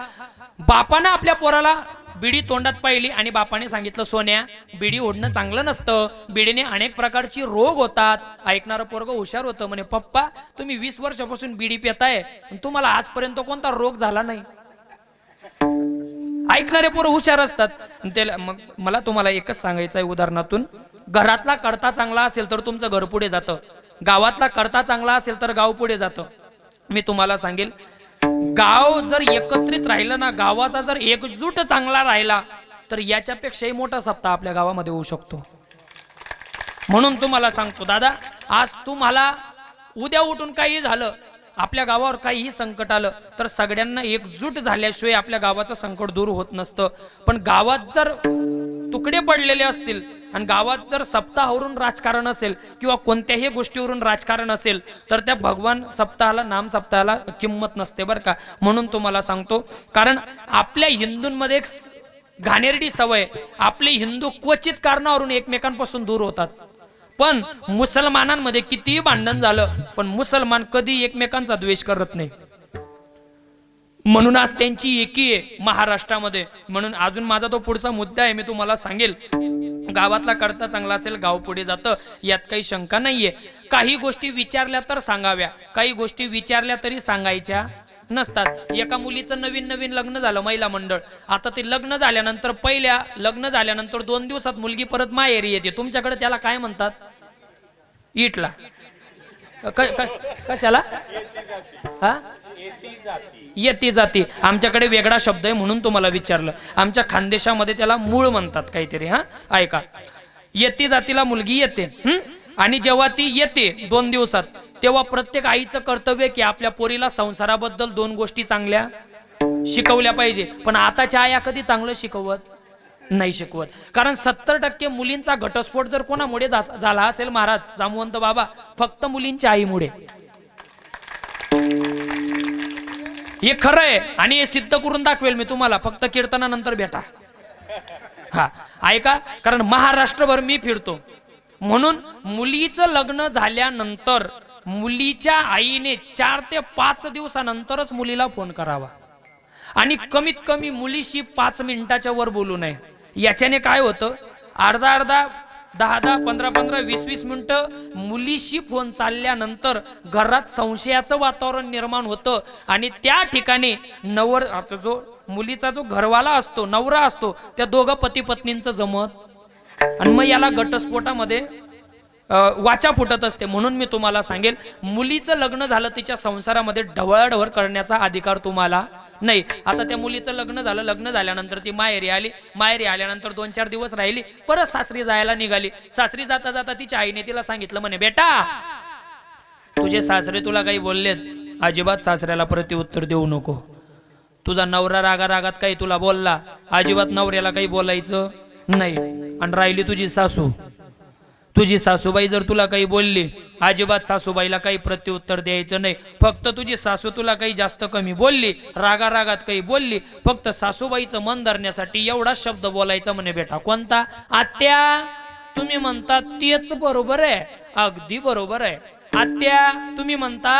बापानं आपल्या पोराला बिडी तोंडात पाहिली आणि बापाने सांगितलं, सोन्या बिडी ओढणं चांगलं नसतं, बिडीने अनेक प्रकारची रोग होतात. ऐकणारं पोरगं हुशार होतं. म्हणे पप्पा, तुम्ही 20 वर्षापासून बिडी पिताय, तुम्हाला आजपर्यंत कोणता रोग झाला नाही? ऐकणारे पोरं हुशार असतात. आणि त्याला मग मला तुम्हाला एकच सांगायचं आहे उदाहरणातून, घरातला करता चांगला असेल तर तुमचं घर पुढे जातं, गावातला करता चांगला असेल तर गाव पुढे जातं. मी तुम्हाला सांगेल, गाव जर एकत्रित राहिलं ना, गावाचा जर एकजूट चांगला राहिला तर याच्यापेक्षाही मोठा सप्ताह आपल्या गावामध्ये होऊ शकतो. म्हणून तुम्हाला सांगतो दादा, आज तुम्हाला उद्या उठून काही झालं, आपल्या गावावर काहीही संकट आलं तर सगळ्यांना एकजूट झाल्याशिवाय आपल्या गावाचं संकट दूर होत नसतं. पण गावात जर तुकडे पडलेले असतील आणि गावात जर सप्ताहावरून राजकारण असेल किंवा कोणत्याही गोष्टीवरून राजकारण असेल तर त्या भगवान सप्ताहाला, नाम सप्ताहाला किंमत नसते बरं का. म्हणून तुम्हाला सांगतो, कारण आपल्या हिंदूंमध्ये एक घाणेरडी सवय, आपले हिंदू क्वचित कारणावरून एकमेकांपासून दूर होतात. पण मुसलमानांमध्ये कितीही भांडण झालं पण मुसलमान कधी एकमेकांचा द्वेष करत नाही. म्हणून आज त्यांची एकी आहे महाराष्ट्रामध्ये. म्हणून अजून माझा तो पुढचा मुद्दा आहे, मी तुम्हाला सांगेल. गावातला करता चांगला असेल गाव पुढे जातं, यात काही शंका नाहीये. काही गोष्टी विचारल्या तर सांगाव्या, काही गोष्टी विचारल्या तरी सांगायच्या नसतात. एका मुलीचं नवीन लग्न झालं, महिला मंडळ. आता ते लग्न झाल्यानंतर, पहिल्या लग्न झाल्यानंतर 2 दिवसात मुलगी परत माहेरी येते. तुमच्याकडे त्याला काय म्हणतात? इटला कशाला? हा, येती जाती. आमच्याकडे वेगळा शब्द आहे म्हणून तुम्हाला विचारलं. आमच्या खानदेशामध्ये त्याला मूळ म्हणतात काहीतरी. हा, ऐका, येती जातीला मुलगी येते. आणि जेव्हा ती येते 2 दिवसात, तेव्हा प्रत्येक आईचं कर्तव्य की आपल्या पोरीला संसाराबद्दल 2 गोष्टी चांगल्या शिकवल्या पाहिजे. पण आताच्या आया कधी चांगलं शिकवत नाही शिकवत. कारण 70% मुलींचा घटस्फोट जर कोणामुळे झाला असेल महाराज जामवंत बाबा, फक्त मुलींच्या आईमुळे. हे खरं आहे आणि हे सिद्ध करून दाखवेल मी तुम्हाला, फक्त कीर्तनानंतर भेटा. हा, ऐका, कारण महाराष्ट्रभर मी फिरतो. म्हणून मुलीचं लग्न झाल्यानंतर मुलीच्या आईने 4 ते 5 दिवसानंतरच मुलीला फोन करावा आणि कमीत कमी मुलीशी 5 मिनिटाच्या वर बोलू नये. याच्याने काय होतं, अर्धा 10 15 20 मिनिटं मुलीशी फोन चालल्यानंतर घरात संशयाचं वातावरण निर्माण होतं आणि त्या ठिकाणी जो मुलीचा जो घरवाला असतो, नवरा असतो, त्या दोघं पती पत्नींचं जमत आणि मग याला घटस्फोटामध्ये वाचा फुटत असते. म्हणून मी तुम्हाला सांगेल, मुलीचं लग्न झालं, तिच्या संसारामध्ये ढवळाढवळ करण्याचा अधिकार तुम्हाला नाही. आता त्या मुलीचं लग्न झालं, लग्न झाल्यानंतर ती माहेरी आली, माहेरी आल्यानंतर 2-4 दिवस राहिली, परत सासरी जायला निघाली. सासरी जाता जाता तिच्या आईने तिला सांगितलं, म्हणे बेटा, तुझे सासरे तुला काही बोललेत, अजिबात सासऱ्याला प्रत्युत्तर देऊ नको. तुझा नवरा रागात काही तुला बोलला, अजिबात नवऱ्याला काही बोलायचं नाही. आणि राहिली तुझी सासू, तुझी सासूबाई जर तुला काही बोलली, अजिबात सासूबाईला काही प्रत्युत्तर द्यायचं नाही. फक्त तुझी सासू तुला काही जास्त कमी बोलली, रागात काही बोलली, फक्त सासूबाईचं मन धरण्यासाठी एवढा शब्द बोलायचा, म्हणे बेटा. कोणता? आत्या, तुम्ही म्हणता तेच बरोबर आहे, अगदी बरोबर आहे. आत्या, तुम्ही म्हणता,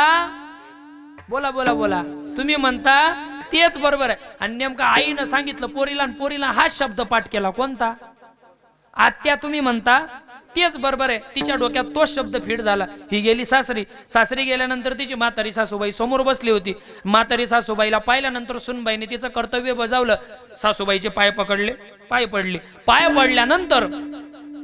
बोला बोला बोला, तुम्ही म्हणता तेच बरोबर आहे. आणि नेमका आईनं सांगितलं पोरीला, आणि पोरीला हा शब्द पाठ केला. कोणता? आत्या, तुम्ही म्हणता तेच बरोबर आहे. तिच्या डोक्यात तोच शब्द फिट झाला. ही गेली सासरी. सासरी गेल्यानंतर तिची म्हातारी सासूबाई समोर बसली होती. म्हातारी सासूबाईला पाहिल्यानंतर सुनबाईने तिचं कर्तव्य बजावलं. सासूबाईचे पाय पकडले, पाय पडले. पाय पडल्यानंतर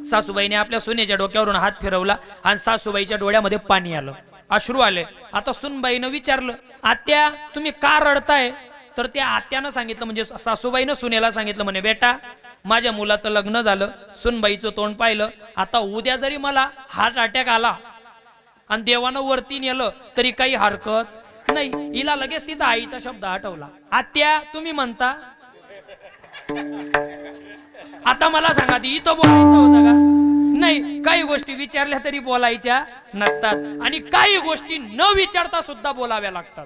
सासूबाईने आपल्या सुनेच्या डोक्यावरून हात फिरवला आणि सासूबाईच्या डोळ्यामध्ये पाणी आलं, अश्रू आले. आता सुनबाईनं विचारलं, आत्या, तुम्ही का रडताय? तर त्या आत्यानं सांगितलं, म्हणजे सासूबाईनं सुनेला सांगितलं, म्हणे बेटा, माझ्या मुलाचं लग्न झालं, सुनबाईचं तोंड पाहिलं, आता उद्या जरी मला हार्ट अटॅक आला आणि देवानं वरती नेलं तरी काही हरकत नाही. हिला लगेच तिथं आईचा शब्द आठवला, आत्या, तुम्ही म्हणता. आता मला सांगा, ती इथं बोलायचं होतं का? नाही. काही गोष्टी विचारल्या तरी बोलायच्या नसतात आणि काही गोष्टी न विचारता सुद्धा बोलाव्या लागतात.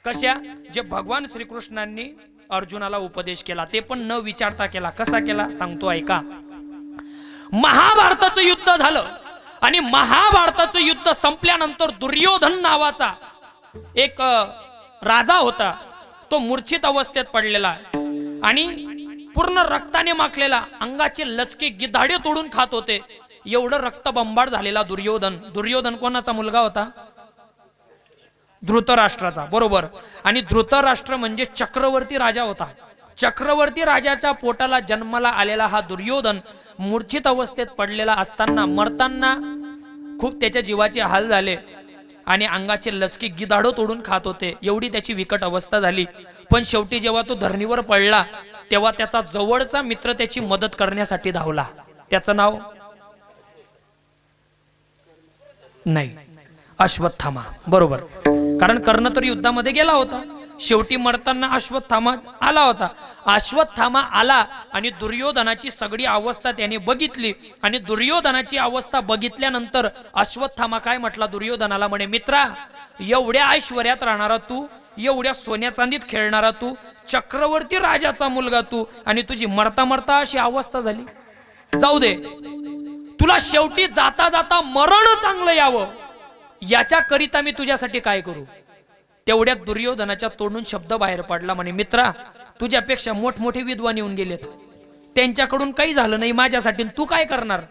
कशा? जे भगवान श्रीकृष्णांनी अर्जुनाला उपदेश केला ते पण न विचारता केला. कसा केला सांगतो, ऐका. महाभारताचं युद्ध झालं आणि महाभारताचं युद्ध संपल्यानंतर दुर्योधन नावाचा एक राजा होता. तो मूर्छित अवस्थेत पडलेला आणि पूर्ण रक्ताने माखलेला, अंगाचे लचके गिधाडे तोडून खात होते. एवढं रक्तबंबाळ झालेला दुर्योधन. दुर्योधन कोणाचा मुलगा होता? धृतराष्ट्राचा, बरोबर. आणि धृतराष्ट्र म्हणजे चक्रवर्ती राजा होता. चक्रवर्ती राजाच्या पोटाला जन्माला आलेला हा दुर्योधन मूर्छित अवस्थेत पडलेला असताना मरताना खूप त्याच्या जीवाचे हाल झाले आणि अंगाचे लसके गिधाडो तोडून खात होते, एवढी त्याची विकट अवस्था झाली. पण शेवटी जेव्हा तो धरणीवर पडला तेव्हा त्याचा जवळचा मित्र त्याची मदत करण्यासाठी धावला. त्याचं नाव नाही, अश्वत्थामा. बरोबर, कारण कर्ण तर युद्धामध्ये गेला होता. शेवटी मरताना अश्वत्थामा आला होता. अश्वत्थामा आला आणि दुर्योधनाची सगळी अवस्था त्याने बघितली आणि दुर्योधनाची अवस्था बघितल्यानंतर अश्वत्थामा काय म्हटला दुर्योधनाला, म्हणे मित्रा, एवढ्या ऐश्वर्यात राहणारा तू, एवढ्या सोन्या चांदीत खेळणारा तू, चक्रवर्ती राजाचा मुलगा तू, आणि तुझी मरता मरता अशी अवस्था झाली. जाऊ दे, तुला शेवटी जाता जाता मरण चांगलं यावं याच्याकरिता मी तुझ्यासाठी काय करू. तेवढ्यात दुर्योधनाच्या तोंडून शब्द बाहेर पडला, म्हणे मित्रा, तुझ्यापेक्षा मोठमोठे विद्वान येऊन गेलेत, त्यांच्याकडून काही झालं नाही माझ्यासाठी, तू काय करणार.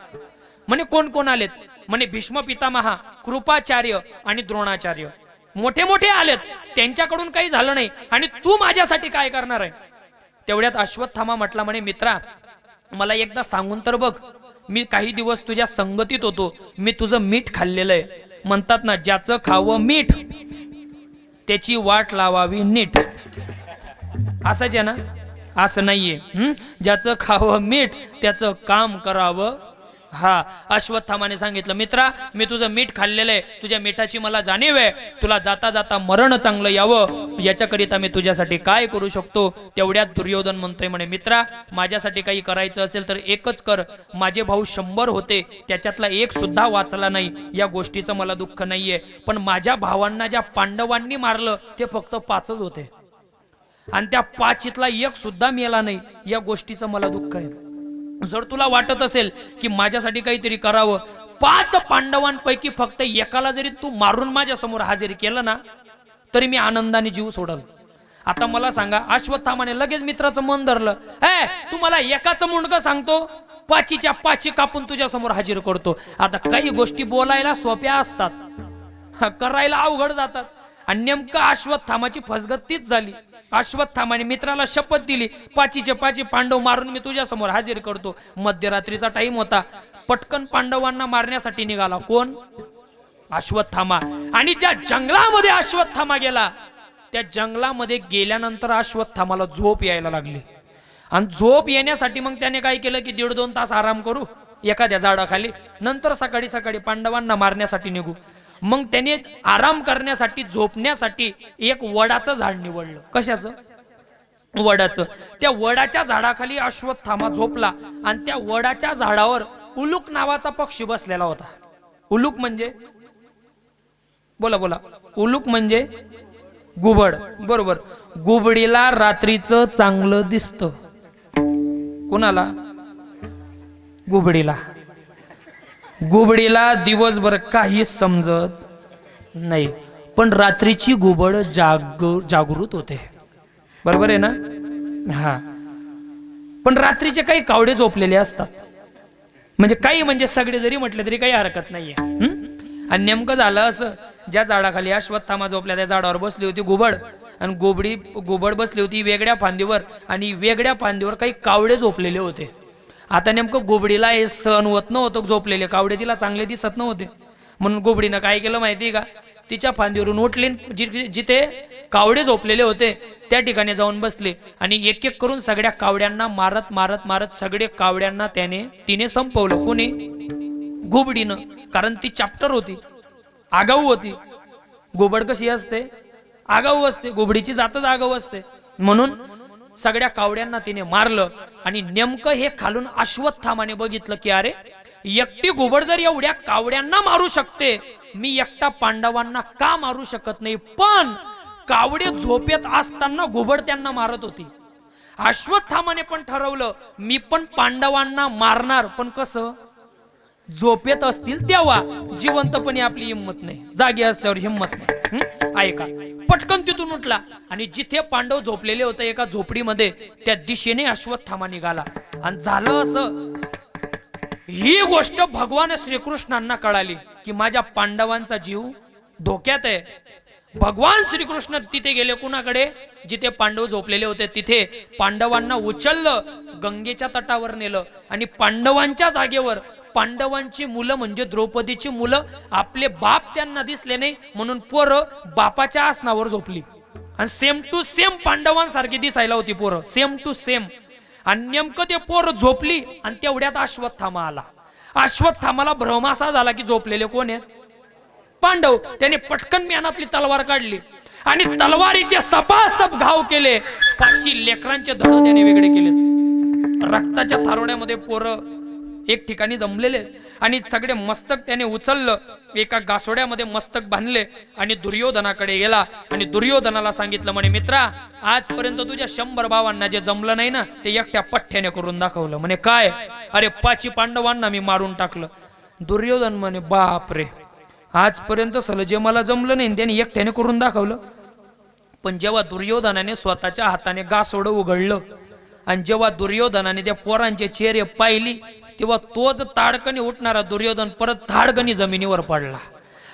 म्हणे कोण कोण आलेत. म्हणे भीष्म पितामहा, कृपाचार्य आणि द्रोणाचार्य, मोठे मोठे आलेत, त्यांच्याकडून काही झालं नाही आणि तू माझ्यासाठी काय करणार आहे. तेवढ्यात अश्वत्थामा म्हटला, म्हणे मित्रा, मला एकदा सांगून तर बघ, मी काही दिवस तुझ्या संगतीत होतो, मी तुझं मीठ खाल्लेलं आहे. म्हणतात ना, ज्याचं खावं मीठ त्याची वाट लावावी नीट. असंच आहे ना, असं नाहीये. ज्याचं खावं मीठ त्याचं काम करावं. हा, अश्वत्थामाने सांगितलं, मित्रा, मी तुझं मीठ खाल्लेलं आहे, तुझ्या मिठाची मला जाणीव आहे, तुला जाता जाता मरण चांगलं यावं याच्याकरिता मी तुझ्यासाठी काय करू शकतो. तेवढ्यात दुर्योधन म्हणतोय, म्हणे मित्रा, माझ्यासाठी काही करायचं असेल तर एकच कर. माझे भाऊ 100 होते, त्याच्यातला एक सुद्धा वाचला नाही, या गोष्टीचं मला दुःख नाहीये. पण माझ्या भावांना ज्या पांडवांनी मारलं ते फक्त 5च होते आणि त्या 5 एक सुद्धा मेला नाही, या गोष्टीचं मला दुःख आहे. जर तुला वाटत असेल की माझ्यासाठी काहीतरी करावं, 5 पांडवांपैकी फक्त एकाला जरी तू मारून माझ्या समोर हजेरी केलं ना तरी मी आनंदाने जीव सोडल. आता मला सांगा, अश्वत्थामाने लगेच मित्राचं मन धरलं. तू मला एकाचं मुंडकं सांगतो, 5च्या 5 कापून तुझ्या समोर हजेरी करतो. आता काही गोष्टी बोलायला सोप्या असतात, करायला अवघड जातात. आणि नेमकं अश्वत्थामाची फसगत तीच झाली. अश्वत्थामाने मित्राला शपथ दिली, 5चे 5 पांडव मारून मी तुझ्या समोर हजेरी करतो. मध्यरात्रीचा टाइम होता, पटकन पांडवांना मारण्यासाठी निघाला. कोण? अश्वत्थामा. आणि ज्या जंगलामध्ये अश्वत्थामा गेला, त्या जंगलामध्ये गेल्यानंतर अश्वत्थामाला झोप यायला लागली. आणि झोप येण्यासाठी मग त्याने काय केलं की 1.5-2 तास आराम करू एखाद्या झाडाखाली, नंतर सकाळी सकाळी पांडवांना मारण्यासाठी निघू. मग त्याने आराम करण्यासाठी, झोपण्यासाठी एक वडाचं झाड निवडलं. कशाचं? वडाचं. त्या वडाच्या झाडाखाली अश्वत्थामा झोपला आणि त्या वडाच्या झाडावर उलूक नावाचा पक्षी बसलेला होता. उलूक म्हणजे, बोला बोला, उलूक म्हणजे घुबड. बरोबर, घुबडीला रात्रीचं चांगलं दिसतं. कोणाला? घुबडीला. घुबडीला दिवसभर काही समजत नाही, पण रात्रीची घुबड जागृत होते. बरोबर आहे ना? हा, पण रात्रीचे काही कावडे झोपलेले असतात. म्हणजे काही म्हणजे सगळे जरी म्हटले तरी काही हरकत नाहीये. आणि नेमकं झालं असं, ज्या झाडाखाली अश्वत्थामा झोपल्या त्या झाडावर बसली होती घुबड, आणि घुबड बसली होती वेगळ्या फांदीवर, आणि वेगळ्या फांदीवर काही कावडे झोपलेले होते. आता नेमकं घुबडीला हे सहन होत नव्हतं, झोपलेले कावडे तिला चांगले दिसत नव्हते. म्हणून घुबडीनं काय केलं माहिती का, तिच्या फांदीवरून उठली, जिथे कावडे झोपलेले होते त्या ठिकाणी जाऊन बसले आणि एक एक करून सगळ्या कावड्यांना मारत मारत मारत सगळे कावड्यांना तिने संपवलं. कोणी? घुबडीनं. कारण ती चॅप्टर होती, आगाऊ होती. घुबड कशी असते? आगाऊ असते. घुबडीची जातच आगाऊ असते. म्हणून सगळ्या कावड्यांना तिने मारलं. आणि नेमकं हे खालून अश्वत्थामाने बघितलं की अरे, एकटी घुबड जर एवढ्या कावड्यांना मारू शकते, मी एकटा पांडवांना का मारू शकत नाही? पण कावडे झोपेत असताना घुबड त्यांना मारत होती. अश्वत्थामाने पण ठरवलं, मी पण पांडवांना मारणार, पण कसं? झोपेत असतील तेव्हा. जिवंतपणे आपली हिंमत नाही, जागी असल्यावर हिंमत नाही. ऐका, पटकन तिथून उठला आणि जिथे पांडव झोपलेले होते एका झोपडीमध्ये, त्या दिशेने अश्वत्थामा निघाला. आणि झालं असं, ही गोष्ट भगवान श्रीकृष्णांना कळाली की माझ्या पांडवांचा जीव धोक्यात आहे. भगवान श्रीकृष्ण तिथे गेले कुणाकडे, जिथे पांडव झोपलेले होते तिथे. पांडवांना उचललं, गंगेच्या तटावर नेलं आणि पांडवांच्या जागेवर पांडवांची मुलं म्हणजे द्रौपदीची मुलं, आपले बाप त्यांना दिसले नाही म्हणून पोरं बापाच्या आसनावर झोपली. आणि सेम टू सेम पांडवांसारखी दिसायला होती पोरं, सेम टू सेम. आणि नेमकं ते पोरं झोपली आणि तेवढ्यात अश्वत्थामा आला. अश्वत्थामाला भ्रम असा झाला की झोपलेले कोण आहेत, पांडव. त्याने पटकन म्यानातली तलवार काढली आणि तलवारीचे सपासप घाव केले. 5 लेकरांचे धड त्याने वेगळे केले. रक्ताच्या थारोड्यामध्ये पोरं एक ठिकाणी जमलेले आणि सगळे मस्तक त्याने उचललं, एका गासोड्यामध्ये मस्तक बांधले आणि दुर्योधनाकडे गेला आणि दुर्योधनाला सांगितलं, म्हणे मित्रा, आजपर्यंत तुझ्या 100 भावांना जे जमलं नाही ना ते एकट्या पठ्ठ्याने करून दाखवलं. म्हणे काय? अरे 5 पांडवांना मी मारून टाकलं. दुर्योधन म्हणे बाप रे, आजपर्यंत सलं जे मला जमलं नाही त्याने एकट्याने करून दाखवलं. पण जेव्हा दुर्योधनाने स्वतःच्या हाताने गासोडं उघडलं आणि जेव्हा दुर्योधनाने त्या पोरांचे चेहरे पाहिली तेव्हा तोच ताडकणी उठणारा दुर्योधन परत धाडकणी जमिनीवर पडला.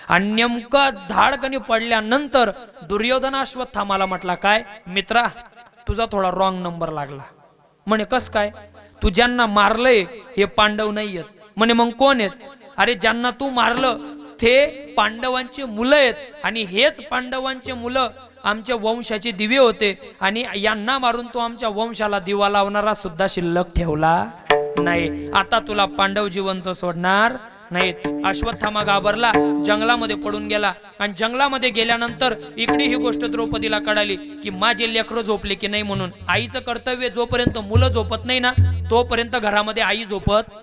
आणि नेमका धाडकणी पडल्यानंतर दुर्योधन अश्वत्थामाला म्हटला, काय मित्रा, तुझा थोडा रॉंग नंबर लागला. म्हणे कस काय? तू ज्यांना मारलंय हे पांडव नाहीयेत. म्हणे मग कोण आहेत? अरे ज्यांना तू मारलं ते पांडवांचे मुलं आहेत आणि हेच पांडवांचे मुलं आमच्या वंशाचे दिवे होते आणि यांना मारून तो आमच्या वंशाला दिवा लावणारा सुद्धा शिल्लक ठेवला नाही. आता तुला पांडव जिवंत सोडणार नाहीत. अश्वत्थामा घाबरला, जंगलामध्ये पडून गेला आणि जंगलामध्ये गेल्यानंतर इकडे ही गोष्ट द्रौपदीला कळाली की माझे लेकरं झोपले की नाही म्हणून. आईचं कर्तव्य, जोपर्यंत मुलं झोपत नाही ना तोपर्यंत घरामध्ये आई झोपत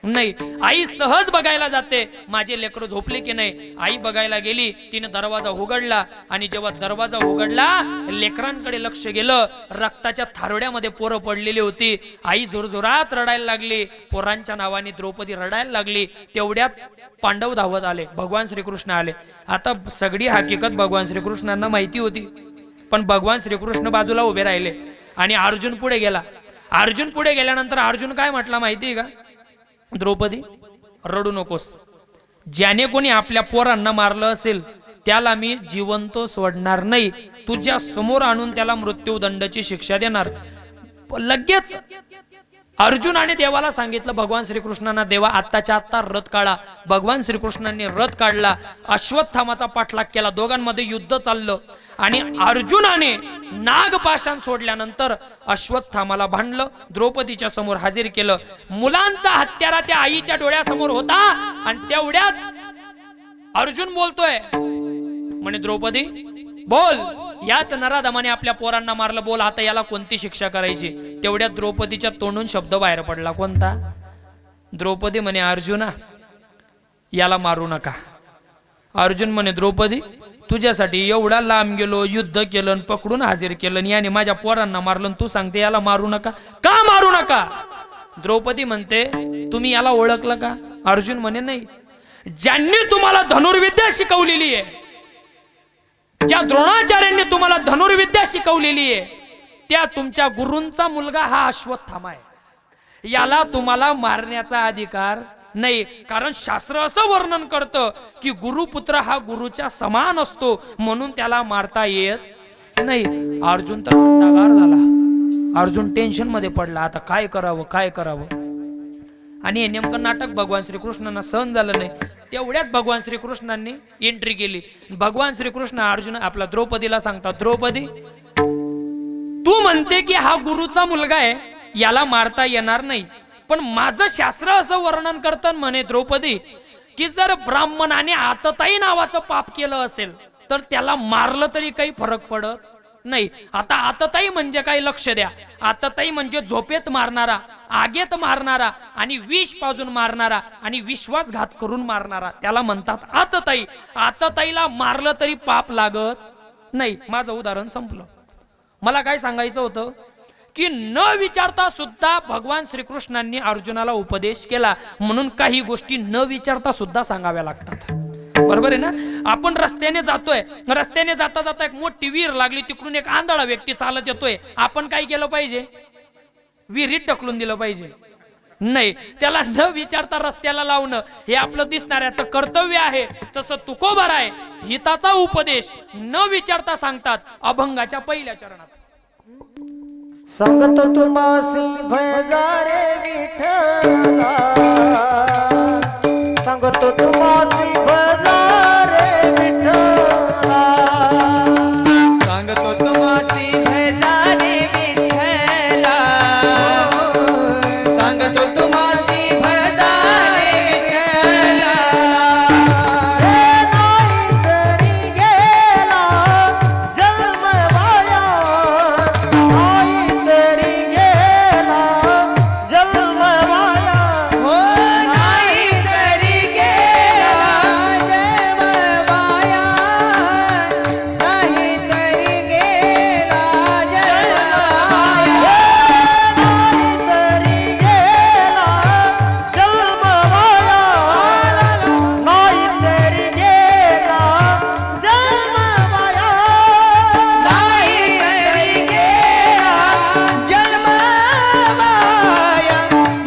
नाही. आई सहज बघायला जाते माझे लेकरं झोपले की नाही. आई बघायला गेली, तिने दरवाजा उघडला आणि जेव्हा दरवाजा उघडला लेकरांकडे लक्ष गेलं, रक्ताच्या थारोड्यामध्ये पोरं पडलेली होती. आई जोरजोरात रडायला लागली, पोरांच्या नावाने द्रौपदी रडायला लागली. तेवढ्यात पांडव धावत आले, भगवान श्रीकृष्ण आले. आता सगळी हकीकत भगवान श्रीकृष्णांना माहिती होती, पण भगवान श्रीकृष्ण बाजूला उभे राहिले आणि अर्जुन पुढे गेला. अर्जुन पुढे गेल्यानंतर अर्जुन काय म्हटला माहिती आहे का? द्रौपदी, रडू नकोस. ज्याने कोणी आपल्या पोरांना मारलं असेल त्याला मी जिवंत सोडणार नाही. तुझ्या समोर आणून त्याला मृत्यूदंडाची शिक्षा देणार. लगेच अर्जुनाने देवाला सांगितलं, भगवान श्रीकृष्णांना, देवा आत्ताच्या आत्ता रथ काढा. भगवान श्रीकृष्णांनी रथ काढला, अश्वत्थामाचा पाठलाग केला, दोघांमध्ये युद्ध चाललं आणि अर्जुनाने नागपाशान सोडल्यानंतर अश्वत्थामाला भांडलं, द्रौपदीच्या समोर हाजीर केलं. मुलांचा हत्यारा त्या आईच्या डोळ्यासमोर होता आणि तेवढ्यात अर्जुन बोलतोय, म्हणे द्रौपदी बोल, याच नराधमाने आपल्या पोरांना मारलं, बोल आता याला कोणती शिक्षा करायची. तेवढ्यात द्रौपदीच्या तोंडून शब्द बाहेर पडला, कोणता? द्रौपदी म्हणे अर्जुना, याला मारू नका. अर्जुन म्हणे द्रौपदी, तुझ्यासाठी एवढा लांब गेलो, युद्ध केलं, पकडून हाजीर केलं, याने माझ्या पोरांना मारलं, तू सांगते याला मारू नका? का मारू नका? द्रौपदी म्हणते तुम्ही याला ओळखलं का? अर्जुन म्हणे नाही. ज्यांनी तुम्हाला धनुर्विद्या शिकवलेली आहे, ज्या द्रोणाचार्यांनी तुम्हाला धनुर्विद्या शिकवलेली आहे, त्या तुमच्या गुरूंचा मुलगा हा अश्वत्थामा आहे. याला तुम्हाला मारण्याचा अधिकार नाही. कारण शास्त्र असं वर्णन करतं की गुरुपुत्र हा गुरुच्या समान असतो, म्हणून त्याला मारता येत नाही. अर्जुन तर थंडागार झाला, अर्जुन टेन्शन मध्ये पडला, आता काय करावं काय करावं. आणि हे नेमकं नाटक भगवान श्रीकृष्णांना सहन झालं नाही. तेवढ्यात भगवान श्रीकृष्णांनी एंट्री केली. भगवान श्रीकृष्ण अर्जुन आपला द्रौपदीला सांगतात, द्रौपदी तू म्हणते की हा गुरुचा मुलगा आहे, याला मारता येणार नाही, पण माझं शास्त्र असं वर्णन करतं म्हणे द्रौपदी की जर ब्राह्मणाने आतताई नावाचं पाप केलं असेल तर त्याला मारलं तरी काही फरक पडत नाही. आता आतताई म्हणजे काय लक्ष द्या, आतताई म्हणजे झोपेत मारणारा, आगेत मारणारा आणि विष पाजून मारणारा आणि विश्वासघात करून मारणारा, त्याला म्हणतात आतताई. आतताईला मारलं तरी पाप लागत नाही. माझं उदाहरण संपलं. मला काय सांगायचं होतं की न विचारता सुद्धा भगवान श्रीकृष्णांनी अर्जुनाला उपदेश केला, म्हणून काही गोष्टी न विचारता सुद्धा सांगाव्या लागतात. बरोबर आहे ना? आपण रस्त्याने जातोय, रस्त्याने जाता जाता एक मोठी विहीर लागली, तिकडून एक आंधळा व्यक्ती चालत येतोय, आपण काय केलं पाहिजे? विहिरीत ढकलून दिलं पाहिजे. नाही. त्याला न विचारता रस्त्याला लावणं हे आपलं दिसणाऱ्याचं कर्तव्य आहे. तसं तुकोबर आहे, हिताचा उपदेश न विचारता सांगतात अभंगाच्या पहिल्या चरणात. सांगतो तुम्हासी भजारे विठ्ठला, सांगतो तुम्हासी भजारे विठ्ठला, सांगतो तुम्हासी भजारे विठ्ठला, सांगतो तुम्हासी भजारे विठ्ठला. हे नाही तरी गेला जन्म वाया, नाही तरी गेला जन्म वाया, हो नाही तरी गेला जन्म वाया, नाही तरी गेला जन्म वाया. नाही तरी गेला जन्म वाया, नाही तरी गेला जन्म वाया. नाही तरी गेला जन्म वाया,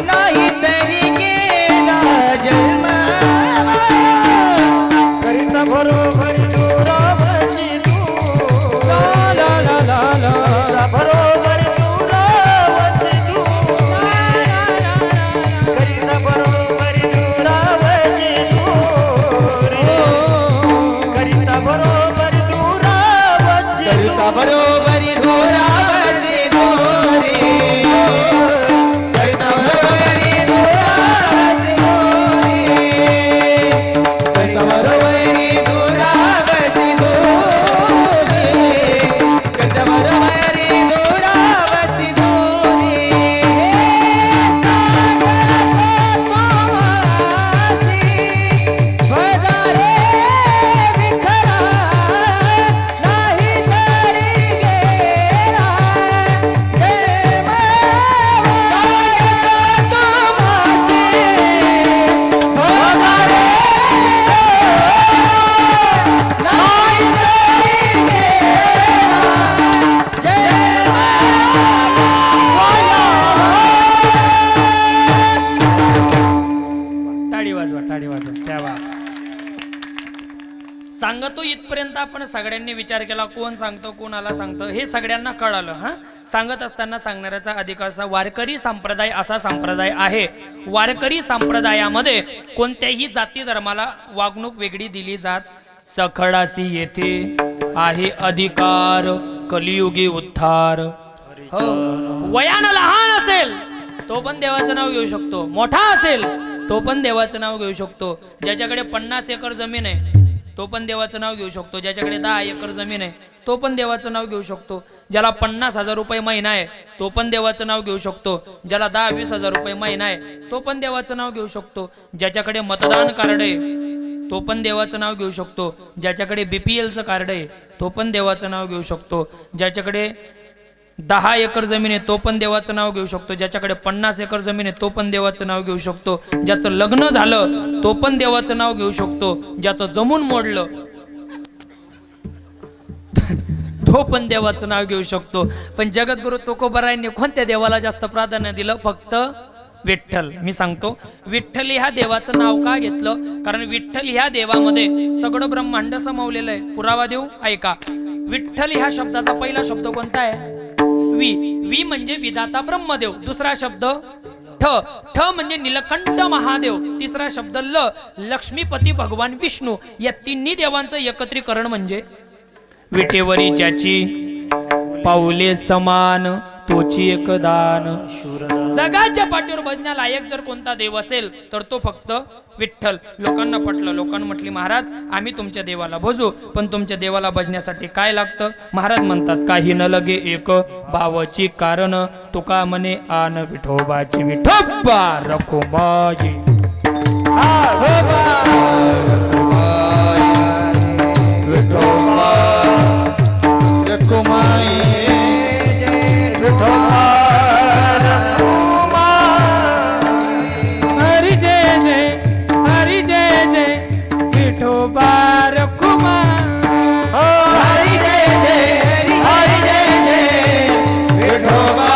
नाही तरी गेला जन्म वाया. करीत बरोबरी दुरावची तू, ला ला ला ला ला. बरोबरी दुरावची तू, करीत बरोबरी दुरावची तू, करीत बरोबरी दुरावची करिता तू. बरोबरी धोरावचे धोरे, करिता बरोबरी धोरावचे धोरे, करिता बरोबरी धोरावचे धोरे, करिता बरोबरी धोरावचे धोरे. सांगतो तुम्हासी भजारे विठ्ठला, नाही तरी गेला जन्म वाया. तुम्हासी भजारे नाही तरी गेला जन्म टाळी वाजवा, टाळी वाजवा. त्यावा सांगतो इथपर्यंत आपण सगळ्यांनी विचार केला. कोण सांगतो, कोणाला सांगतो हे सगळ्यांना कळालं. हा, सांगत असताना सांगणाऱ्याचा अधिकारचा वारकरी संप्रदाय असा संप्रदाय आहे. वारकरी संप्रदायामध्ये कोणत्याही जाती धर्माला वागणूक वेगळी दिली जात. सखडासी येथे आहे अधिकार, कलियुगी उद्धार. हो, वयानं लहान असेल तो पण देवाचं नाव घेऊ शकतो, मोठा असेल तो पण देवाचं नाव घेऊ शकतो. ज्याच्याकडे 50 एकर जमीन आहे तो पण देवाचं नाव घेऊ शकतो. ज्याच्याकडे 10 एकर जमीन आहे तो पण देवाचं नाव घेऊ शकतो. ज्याला 50,000 रुपये महिना आहे तो पण देवाचं नाव घेऊ शकतो. ज्याला 10-20 हजार रुपये महिना आहे तो पण देवाचं नाव घेऊ शकतो. ज्याच्याकडे मतदान कार्ड आहे तो पण देवाचं नाव घेऊ शकतो. ज्याच्याकडे BPLचं कार्ड आहे तो पण देवाचं नाव घेऊ शकतो. ज्याच्याकडे 10 एकर जमीन आहे तो पण देवाचं नाव घेऊ शकतो. ज्याच्याकडे 50 एकर जमीन आहे तो पण देवाचं नाव घेऊ शकतो. ज्याचं लग्न झालं तो पण देवाचं नाव घेऊ शकतो. ज्याचं जमून मोडलं तो पण देवाचं नाव घेऊ शकतो. पण जगद्गुरु तुकोबारायांनी कोणत्या देवाला जास्त प्राधान्य दिलं? फक्त विठ्ठल. मी सांगतो विठ्ठल ह्या देवाचं नाव का घेतलं? कारण विठ्ठल ह्या देवामध्ये सगळं ब्रह्मांड समावलेलं आहे. पुरावा देऊ, ऐका. विठ्ठल ह्या शब्दाचा पहिला शब्द कोणता आहे? वि. वि म्हणजे विधाता ब्रह्मदेव. दुसरा शब्द ठ. ठ म्हणजे नीलकंठ महादेव. तिसरा शब्द ल, लक्ष्मीपती भगवान विष्णू. या तिन्ही देवांचं एकत्रीकरण म्हणजे विटेवरी ज्याची पाऊले समान तोची एक दान. जगाच्या पाठीवर बसण्या लायक जर कोणता देव असेल तर तो फक्त विठ्ठल. लोकांना पटलं. लोकांना म्हटली महाराज आम्ही तुमच्या देवाला भजू, पण तुमच्या देवाला भजण्यासाठी काय लागतं? महाराज म्हणतात काही न लगे एक भावाची कारण, तुका मने आन विठोबाची विठोबा रखो माझी. हरी जय जय, हरी जय जय विठोबा रखो हरी जय जय, हरी जय जय विठोबा.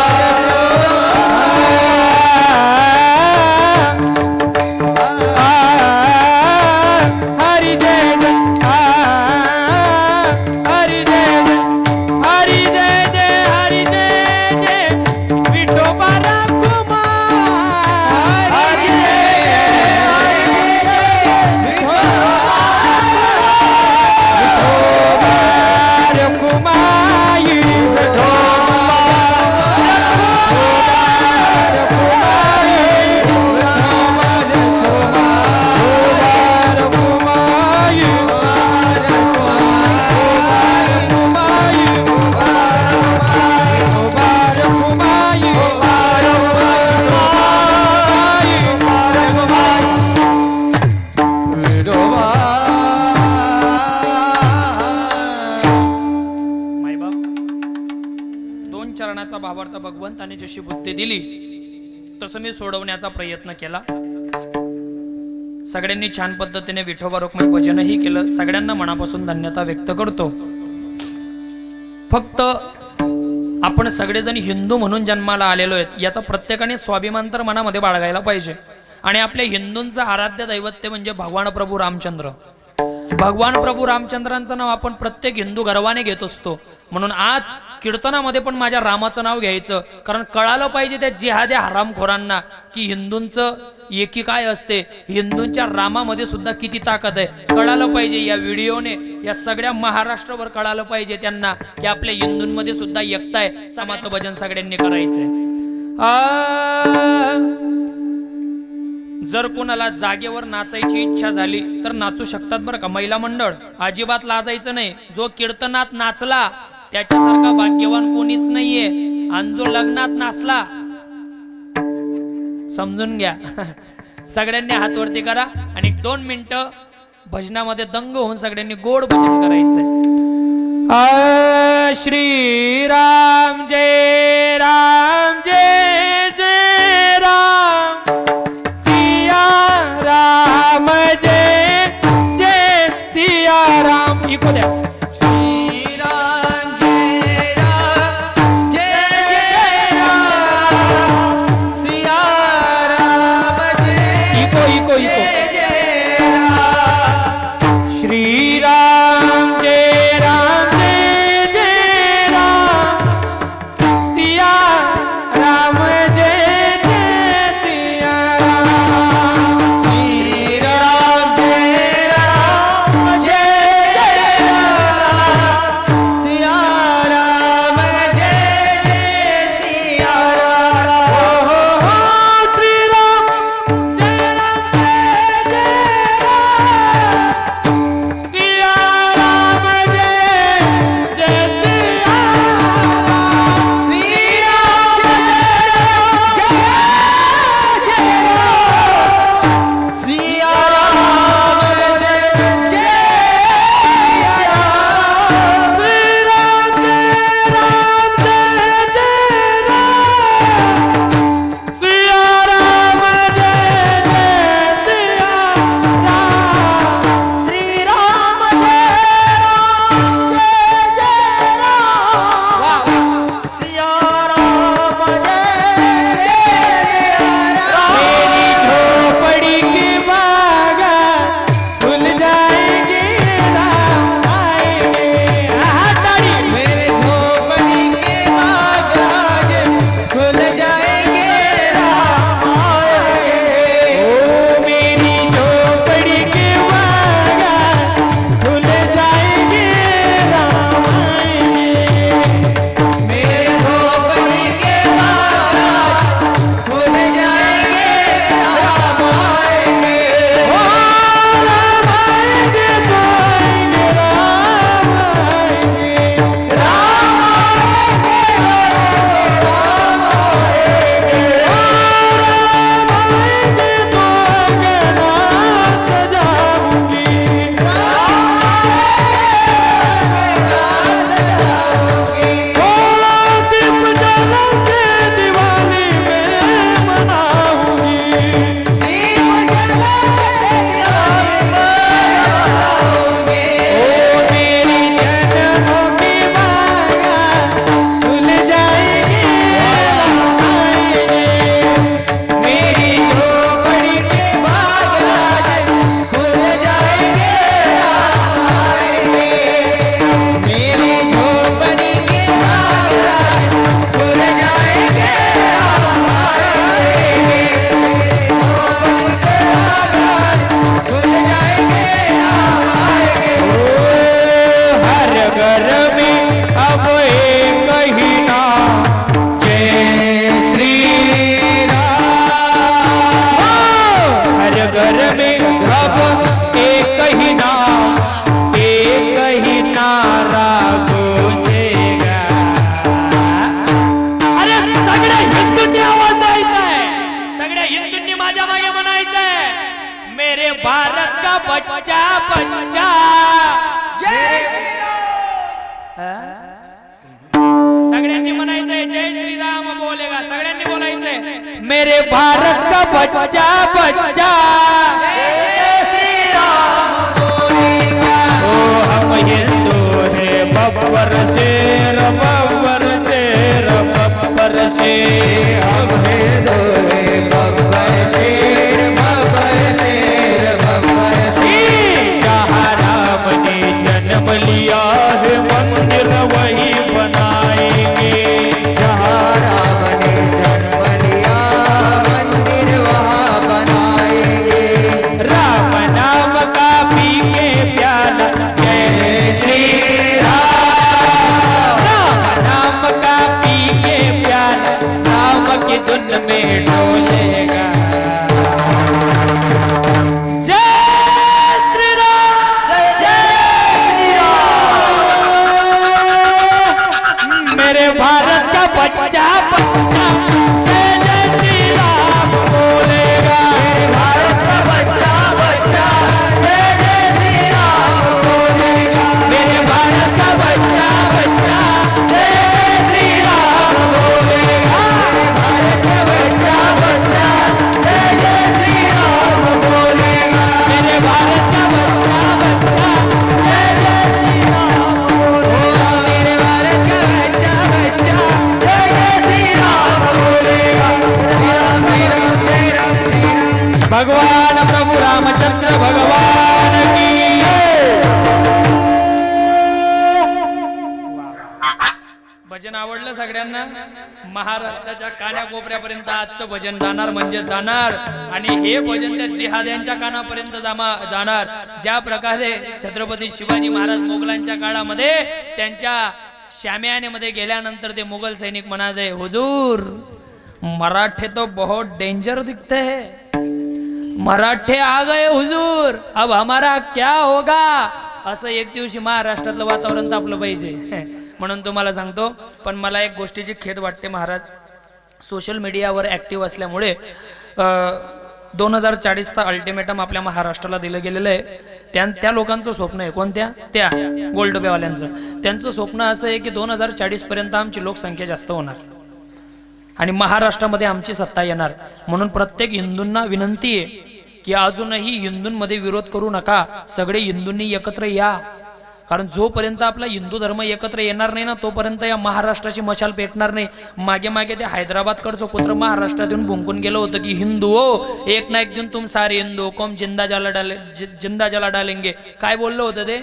भावार्थ भगवंताने जशी बुद्धी दिली तसं मी सोडवण्याचा प्रयत्न केला. सगळ्यांनी छान पद्धतीने विठोबा रुक्मिणी भजनही केलं. सगळ्यांना मनापासून धन्यता व्यक्त करतो. फक्त आपण सगळेजण हिंदू म्हणून जन्माला आलेलो आहेत याचा प्रत्येकाने स्वाभिमान तर मनामध्ये बाळगायला पाहिजे. आणि आपल्या हिंदूंचं आराध्य दैवत म्हणजे भगवान प्रभू रामचंद्र. भगवान प्रभू रामचंद्रांचं नाव आपण प्रत्येक हिंदू गर्वाने घेत असतो. म्हणून आज कीर्तनामध्ये पण माझ्या रामाचं नाव घ्यायचं, कारण कळालं पाहिजे त्या जिहाद्या हरामखोरांना की हिंदूंचं एकी काय असते, हिंदूंच्या रामामध्ये सुद्धा किती ताकद आहे कळालं पाहिजे. या व्हिडिओने या सगळ्या महाराष्ट्रावर कळालं पाहिजे त्यांना की आपल्या हिंदूंमध्ये सुद्धा एकता आहे. समाचं भजन सगळ्यांनी करायचंय. जर कोणाला जागेवर नाचायची इच्छा झाली तर नाचू शकतात बरं का महिला मंडळ. अजिबात लाजायचं नाही. जो कीर्तनात नाचला त्याच्यासारखा भाग्यवान कोणीच नाहीये. आणि जो लग्नात नाचला समजून घ्या. सगळ्यांनी हात वरती करा आणि 2 मिनिटं भजनामध्ये दंग होऊन सगळ्यांनी गोड भजन करायचंय. श्रीराम जय राम जय जय राम, सिया राम जय जय सिया राम. इको द्या. बच्चा बच्चा जय सगळ्यांनी म्हणायचंय जय श्रीराम बोलेगा, सगळ्यांनी बोलायचंय मेरे भारत का बच्चा बच्चा ओ हम हिंदू है बब्बर शेर बब्बर शेर बब्बर शेर हम हिंदू है बब्बर शेर बब्बर शेर बब्बर शेर जहाँ राम ने जन्म लिया है मंदिर वही बनाएंगे, जहाँ राम ने जन्म लिया मंदिर वहाँ बनाएंगे। राम नाम का पी के प्याला जय श्री राम, राम नाम का पी के प्याला नाम की धुन में डोलेगा। जय श्री राम, जय श्री राम। मेरे भारत का बच्चा बच्चा जय जय श्री राम बोलेगा। मेरे भारत का बच्चा बच्चा जय जय श्री राम बोलेगा। मेरे भारत का बच्चा बच्चा जय जय श्री राम बोलेगा। मेरे भारत का बच्चा बच्चा जय जय श्री राम बोलेगा। मेरे भारत का बच्चा बच्चा जय जय श्री राम बोलेगा। मेरे भारत का बच्चा बच्चा जय जय श्री राम बोलेगा। भगवान प्रभु रामचंद्र भगवान की भजन आवडलं सगळ्यांना? महाराष्ट्राच्या कानाकोपऱ्यापर्यंत आजचं भजन जाणार म्हणजे जाणार, आणि हे भजन त्या जिहाद्यांच्या कानापर्यंत जाणार. ज्या प्रकारे छत्रपती शिवाजी महाराज मोगलांच्या काळामध्ये त्यांच्या श्याम्यानेमध्ये गेल्यानंतर ते मुघल सैनिक म्हणाले, हुजूर मराठे तो बहुत डेंजर दिखते हैं, मराठे आ गए हुजूर, अब हमारा क्या होगा. असं एक दिवशी महाराष्ट्रातलं वातावरण तापलं पाहिजे. म्हणून तुम्हाला सांगतो, पण मला एक गोष्टीची खेद वाटते महाराज, सोशल मीडियावर ॲक्टिव्ह असल्यामुळे 2040चा अल्टिमेटम आपल्या महाराष्ट्राला दिलं गेलेलं आहे. त्या लोकांचं स्वप्न आहे, कोणत्या? त्या गोल्डबेवाल्यांचं. त्यांचं स्वप्न असं आहे की 2040 पर्यंत आमची लोकसंख्या जास्त होणार आणि महाराष्ट्रामध्ये आमची सत्ता येणार. म्हणून प्रत्येक हिंदूंना विनंती आहे की अजूनही हिंदूंमध्ये विरोध करू नका, सगळे हिंदूंनी एकत्र या. कारण जोपर्यंत आपला हिंदू धर्म एकत्र येणार नाही ना, तोपर्यंत या महाराष्ट्राची मशाल पेटणार नाही. मागे मागे ते हैदराबादकडचं कुत्र महाराष्ट्रात येऊन भुंकून गेलं होतं की हिंदू हो एक ना एक दिन तुम सारे हिंदू कौम जिंदा जला डालेंगे. काय बोललं होतं ते?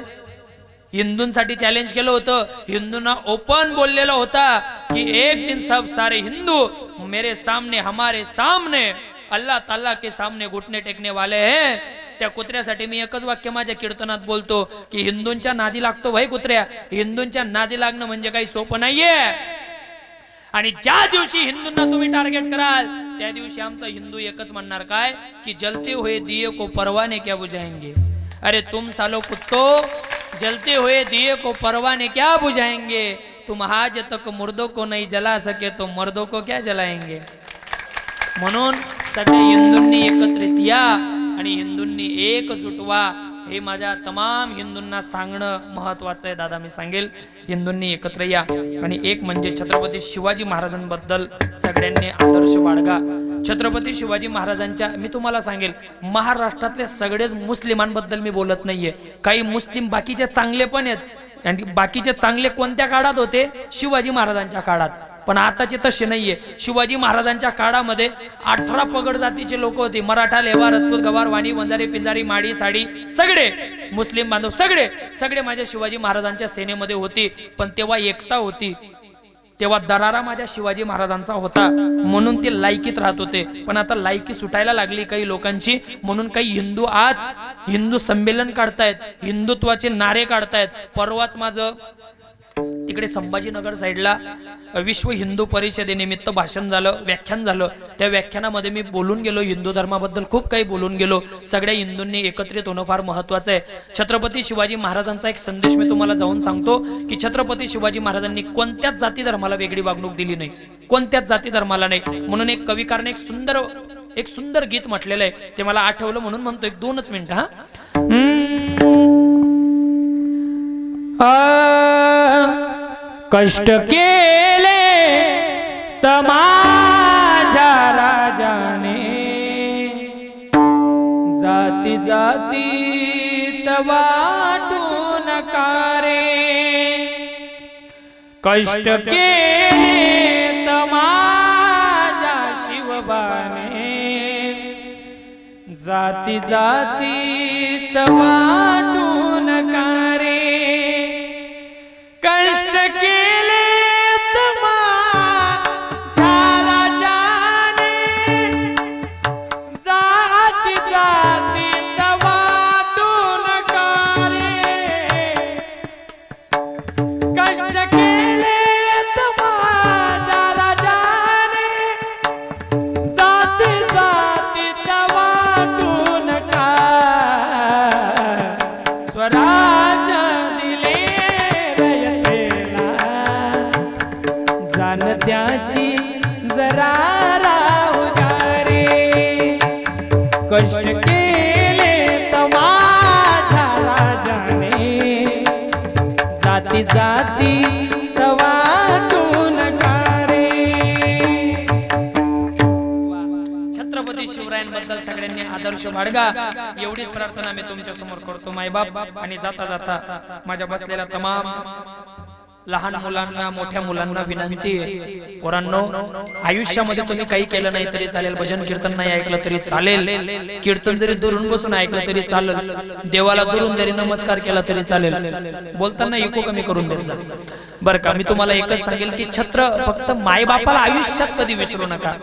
हिंदूंसाठी चॅलेंज केलं होतं. हिंदूंना ओपन बोललेलं होता की एक दिन सब सारे हिंदू मेरे सामने हमारे सामने अल्लाह ताला के सामने घुटने टेकने वाले हैं. त्या कुत्र्यासाठी मी एकच वाक्य माझ्या कीर्तनात बोलतो की हिंदूंच्या नादी लागतो भाई कुत्र्या, हिंदूंच्या नादी लागणं म्हणजे काही सोपं नाहीये. आणि ज्या दिवशी हिंदूंना तुम्ही टार्गेट कराल त्या दिवशी आमचा हिंदू एकच म्हणणार काय की जलते हुए दिए को परवाने क्या बुझाएंगे. अरे तुम सालो कुत्तो, जलते हुए दिए को परवाने क्या बुझाएंगे. तुम आज तक मुर्दों को नहीं जला सके तो मर्दों को क्या जलाएंगे. म्हणून सगळे हिंदूंनी एकत्रित या आणि हिंदूंनी एकजूट व्हा, हे माझ्या तमाम हिंदूंना सांगणं महत्वाचं आहे. दादा मी सांगेल हिंदूंनी एकत्र या. आणि एक म्हणजे छत्रपती शिवाजी महाराजांबद्दल सगळ्यांनी आदर्श बाळगा. छत्रपती शिवाजी महाराजांच्या, मी तुम्हाला सांगेल महाराष्ट्रातले सगळेच मुस्लिमांबद्दल मी बोलत नाहीये, काही मुस्लिम बाकीचे चांगले पण आहेत. आणि बाकीचे चांगले कोणत्या काळात होते? शिवाजी महाराजांच्या काळात. पण आताचे तसे नाहीये. शिवाजी महाराजांच्या काळामध्ये 18 पगड जातीचे लोक होते. मराठा, लेवा, रजपूत, गवार, वाणी, वंजारी, पिंजारी, माडी, साडी, सगळे मुस्लिम बांधव सगळे माझ्या शिवाजी महाराजांच्या सेनेमध्ये होते. पण तेव्हा एकता होती, तेव्हा दरारा माझ्या शिवाजी महाराजांचा होता, म्हणून ते लायकीत राहत होते. पण आता लायकी सुटायला लागली काही लोकांची, म्हणून काही हिंदू आज हिंदू संमेलन काढतायत, हिंदुत्वाचे नारे काढतायत. परवाच माझं तिकडे संभाजीनगर साईडला विश्व हिंदू परिषदेनिमित्त भाषण झालं, व्याख्यान झालं. त्या व्याख्यानामध्ये मी बोलून गेलो, हिंदू धर्माबद्दल खूप काही बोलून गेलो. सगळ्या हिंदूंनी एकत्रित होणं फार महत्वाचं आहे. छत्रपती शिवाजी महाराजांचा एक संदेश मी तुम्हाला जाऊन सांगतो की छत्रपती शिवाजी महाराजांनी कोणत्याच जाती धर्माला वेगळी वागणूक दिली नाही, कोणत्याच जाती धर्माला नाही. म्हणून एक कविकारने एक सुंदर गीत म्हटलेलं आहे, ते मला आठवलं म्हणून म्हणतो. एक 2च मिनिटं हा. कष्ट केले तर माझ्या राजाने जाती जाती वाटू नका रे कष्ट केले तर माझ्या शिवबाने जाती जाती वाटू नका रे कष्ट केले तर माझ्या राजाने जाती जाती वाटू नका रे कष्ट केले तर माझ्या राजाने जाती जाती वाटू नका स्वराज दिले जाण त्याची जरा राहू द्या रे कष्ट केले तर माझ्या राजाने जाती जाती वाटू नका रे छत्रपती शिवरायांबद्दल सगळ्यांनी आदर्श बाळगा एवढीच प्रार्थना मी तुमच्या समोर करतो मायबाप आणि जाता जाता माझ्या बसलेल्या तमाम लहान मुलांना मोठ्या मुलांना विनंती आहे पोरांनो आयुष्यामध्ये तुम्ही काही केलं नाही तरी चालेल भजन कीर्तन नाही ऐकलं तरी चालेल कीर्तन जरी दुरून बसून ऐकलं तरी चालेल देवाला दुरून जरी नमस्कार केला तरी चालेल बोलताना इको कमी करून द्यायचा बरं का मी तुम्हाला एकच सांगेल की छत्र फक्त मायबापाला आयुष्यात कधी विसरू नका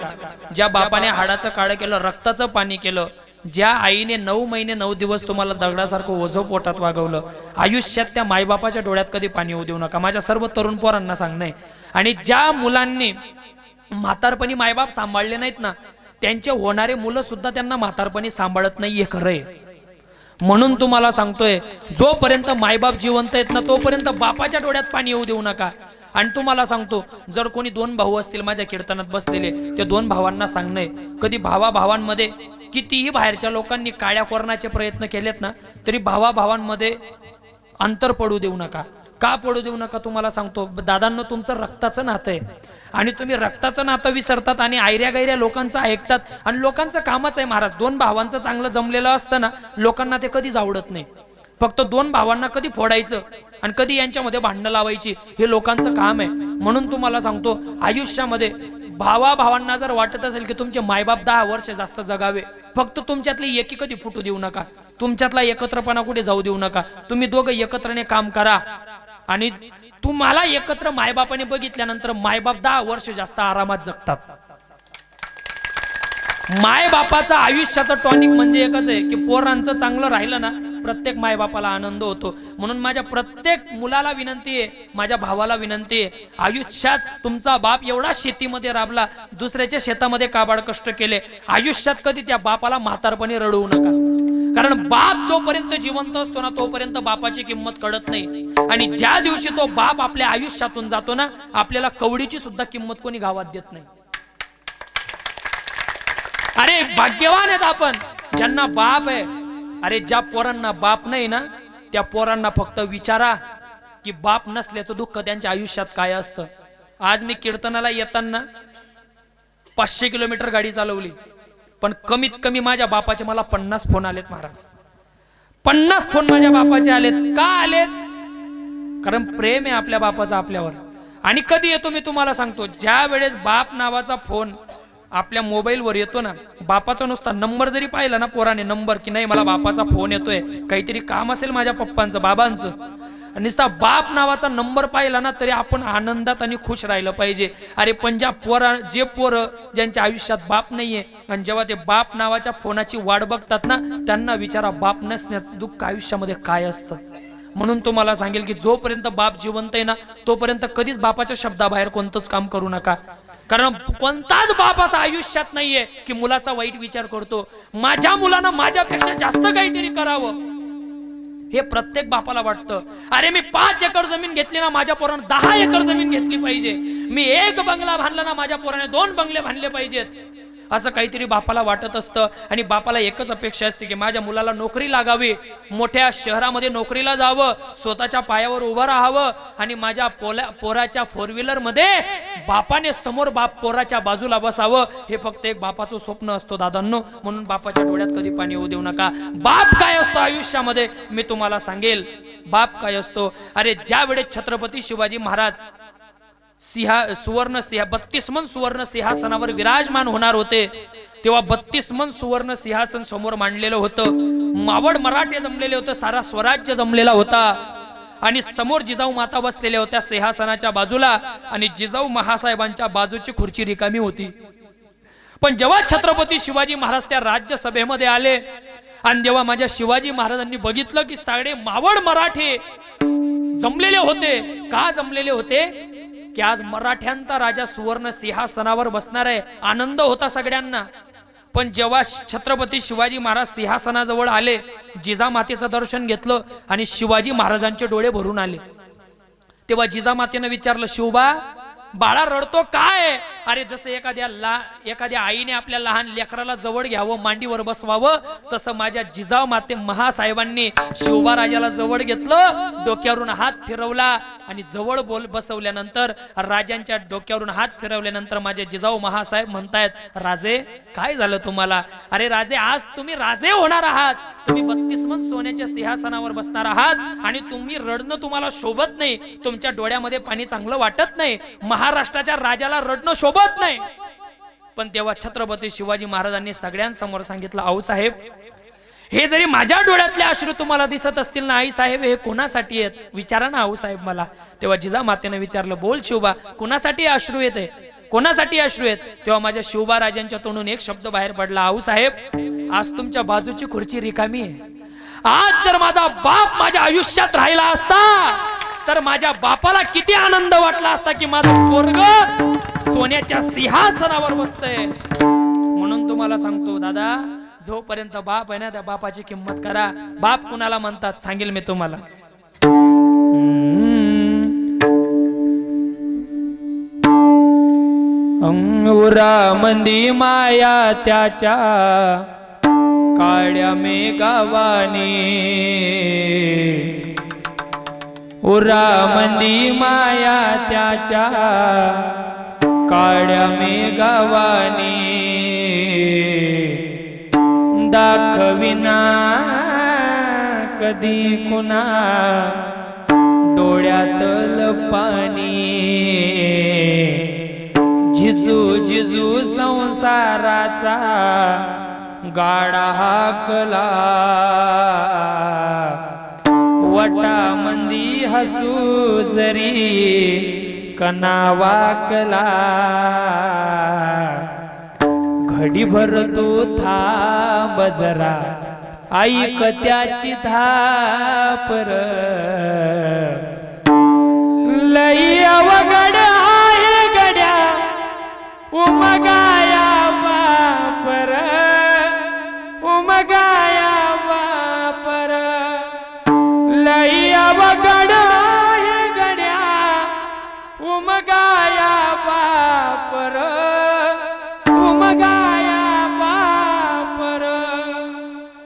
ज्या बापाने हाडाचं काळं केलं रक्ताचं पाणी केलं ज्या आईने 9 महिने 9 दिवस तुम्हाला दगडासारखं ओझं पोटात वागवलं आयुष्यात त्या मायबापाच्या डोळ्यात कधी पाणी होऊ देऊ नका माझ्या सर्व तरुण पोरांना सांगणं आणि ज्या मुलांनी म्हातारपणी मायबाप सांभाळले नाहीत ना त्यांचे होणारे मुलं सुद्धा त्यांना म्हातारपणी सांभाळत नाही हे खरं आहे म्हणून तुम्हाला सांगतोय जोपर्यंत मायबाप जिवंत आहेत ना तोपर्यंत बापाच्या डोळ्यात पाणी येऊ देऊ नका आणि तुम्हाला सांगतो जर कोणी 2 भाऊ असतील माझ्या कीर्तनात बसलेले त्या 2 भावांना सांगणं कधी भावाभावांमध्ये कितीही बाहेरच्या लोकांनी काळ्या कोरण्याचे प्रयत्न केलेत ना तरी भावाभावांमध्ये अंतर पडू देऊ नका का पडू देऊ नका तुम्हाला सांगतो दादांनो तुमचं रक्ताचं नातं आहे आणि तुम्ही रक्ताचं नातं विसरतात आणि आयऱ्या गैऱ्या लोकांचं ऐकतात आणि लोकांचं कामच आहे महाराज 2 भावांचं चांगलं जमलेलं असतं ना लोकांना ते कधीच आवडत नाही फक्त 2 भावांना कधी फोडायचं आणि कधी यांच्यामध्ये भांडणं लावायची हे लोकांचं काम आहे म्हणून तुम्हाला सांगतो आयुष्यामध्ये भावाभावांना जर वाटत असेल की तुमचे मायबाप 10 वर्ष जास्त जगावे फक्त तुमच्यातली एकी कधी फुटू देऊ नका तुमच्यातला एकत्रपणा कुठे जाऊ देऊ नका तुम्ही दोघं एकत्रने काम करा आणि तुम्हाला एकत्र मायबापाने बघितल्यानंतर मायबाप 10 वर्ष जास्त आरामात जगतात मायबापाचं आयुष्याचं टॉनिक म्हणजे एकच आहे की पोरांचं चांगलं राहिलं ना प्रत्येक मायबापाला आनंद होतो म्हणून माझ्या प्रत्येक मुलाला विनंती आहे माझ्या भावाला विनंती आहे आयुष्यात तुमचा बाप एवढा शेतीमध्ये राबला दुसऱ्याच्या शेतामध्ये काबाड कष्ट केले आयुष्यात कधी त्या बापाला म्हातारपणी रडवू नका कारण बाप जोपर्यंत जिवंत असतो ना तोपर्यंत बापाची किंमत कळत नाही आणि ज्या दिवशी तो बाप आपल्या आयुष्यातून जातो ना आपल्याला कवडीची सुद्धा किंमत कोणी गावात देत नाही अरे भाग्यवान आहेत आपण ज्यांना बाप आहे अरे ज्या पोरांना बाप नाही ना त्या पोरांना फक्त विचारा की बाप नसल्याचं दुःख त्यांच्या आयुष्यात काय असतं आज मी कीर्तनाला येताना 500 किलोमीटर गाडी चालवली पण कमीत कमी माझ्या बापाचे मला 50 फोन आलेत महाराज 50 फोन माझ्या बापाचे आलेत का आलेत कारण प्रेम आहे आपल्या बापाचा आपल्यावर आणि कधी येतो मी तुम्हाला सांगतो ज्या वेळेस बाप नावाचा फोन आपल्या मोबाईलवर येतो ना बापाचा नुसता नंबर जरी पाहिला ना पोराने नंबर की नाही मला बापाचा फोन येतोय काहीतरी काम असेल माझ्या पप्पांचं बाबांचं नुसता बाप नावाचा नंबर पाहिला ना तरी आपण आनंदात आणि खुश राहिलं पाहिजे अरे पण ज्या पोरं ज्यांच्या आयुष्यात बाप नाहीये आणि जेव्हा ते बाप नावाच्या फोनाची वाट बघतात ना त्यांना विचारा बाप नसण्याचं दुःख आयुष्यामध्ये काय असतं म्हणून तुम्हाला सांगेल की जोपर्यंत बाप जिवंत आहे ना तोपर्यंत कधीच बापाच्या शब्दाबाहेर कोणतंच काम करू नका कारण कोणताच बाप असा आयुष्यात नाहीये की मुलाचा वाईट विचार करतो माझ्या मुलानं माझ्यापेक्षा जास्त काहीतरी करावं हे प्रत्येक बापाला वाटतं अरे मी 5 एकर जमीन घेतली ना माझ्या पोरानं 10 एकर जमीन घेतली पाहिजे मी 1 बंगला बांधला ना माझ्या पोराने 2 बंगले बांधले पाहिजेत असं काहीतरी बापाला वाटत असतं आणि बापाला एकच अपेक्षा असते की माझ्या मुलाला नोकरी लागावी, मोठ्या शहरामध्ये नोकरीला जावं, स्वतःच्या पायावर उभं राहावं आणि माझ्या पोराच्या 4 व्हीलरमध्ये बापाने समोर पोराच्या बाजूला बसावं. हे फक्त एक बापाचं स्वप्न असतो दादांनो. म्हणून बापाच्या डोळ्यात कधी पाणी येऊ देऊ नका. बाप काय असतो आयुष्यामध्ये मी तुम्हाला सांगेल. बाप काय असतो, अरे ज्या वेळेस छत्रपती शिवाजी महाराज 32 मन सुवर्ण सिंहासनावर विराजमान होणार होते, तेव्हा 32 मन सुवर्ण सिंहासन समोर मांडलेलं होतं. मावळ मराठे जमलेले होते, सारा स्वराज्य जमलेला होता आणि समोर जिजाऊ माता बसलेल्या होत्या सिंहासनाच्या बाजूला आणि जिजाऊ महासाहेबांच्या बाजूची खुर्ची रिकामी होती. पण जेव्हा छत्रपती शिवाजी महाराज त्या राज्यसभेमध्ये आले आणि जेव्हा माझ्या शिवाजी महाराजांनी बघितलं की सगळे मावळ मराठे जमलेले होते. का जमलेले होते की आज मराठ्यांचा राजा सुवर्ण सिंहासनावर बसणार आहे, आनंद होता सगळ्यांना. पण जेव्हा छत्रपती शिवाजी महाराज सिंहासनाजवळ आले, जिजामातेचं दर्शन घेतलं आणि शिवाजी महाराजांचे डोळे भरून आले. तेव्हा जिजामातेनं विचारलं, शिवबा बाळा रडतो काय? अरे जसं एखाद्या आईने आपल्या लहान लेकराला जवळ घ्यावं, मांडीवर बसवावं, तसं माझ्या जिजाऊ माते महासाहेबांनी शिवबा राजाला जवळ घेतलं, डोक्यावरून हात फिरवला आणि जवळ बसवल्यानंतर राजांच्या डोक्यावरून हात फिरवल्यानंतर माझे जिजाऊ महासाहेब म्हणतायत, राजे काय झालं तुम्हाला? अरे राजे आज तुम्ही राजे होणार आहात, तुम्ही 32 मन सोन्याच्या सिंहासनावर बसणार आहात आणि तुम्ही रडणं तुम्हाला शोभत नाही, तुमच्या डोळ्यामध्ये पाणी चांगलं वाटत नाही, महाराष्ट्राच्या राजाला रडणं शोभत नाही. पण तेव्हा छत्रपती शिवाजी महाराजांनी सगळ्यांसमोर सांगितलं, आऊसाहेब हे जरी माझ्या डोळ्यातले अश्रू तुम्हाला दिसत असतील ना आई साहेब, हे कोणासाठी आहेत विचारा ना आऊसाहेब मला. तेव्हा जिजामातेने विचारलं, बोल शिवबा कोणासाठी अश्रू येते, कोणासाठी अश्रू आहेत? तेव्हा माझ्या शिवबा राजांच्या तोंडून एक शब्द बाहेर पडला, आऊसाहेब आज तुमच्या बाजूची खुर्ची रिकामी आहे. आज जर माझा बाप माझ्या आयुष्यात राहिला असता तर माझ्या बापाला किती आनंद वाटला असता की माझं पोरगं सोन्याच्या सिंहासनावर बसतंय. म्हणून तुम्हाला सांगतो दादा, जोपर्यंत बाप आहे ना त्या बापाची किंमत करा. बाप कुणाला म्हणतात सांगेल मी तुम्हाला. अंगुरा मंदी माया त्याच्या काळ्या मेघावानी, उरा मंदी माया त्याच्या काळ्या मेघावानी, दाखविना कधी कुणा डोळ्यातल पाणी, जिजू जिजू संसाराचा गाडा हाकला, वटा मंदी हसू जरी कना वाकला, घडीभर तो थांब जरा ऐक त्याची धापर, लई अवघड आहे गड्या उमगाया वापर, उमगाया वापर, लई अवघड आहे गड्या उमगाया वापर, उमगाया वापर.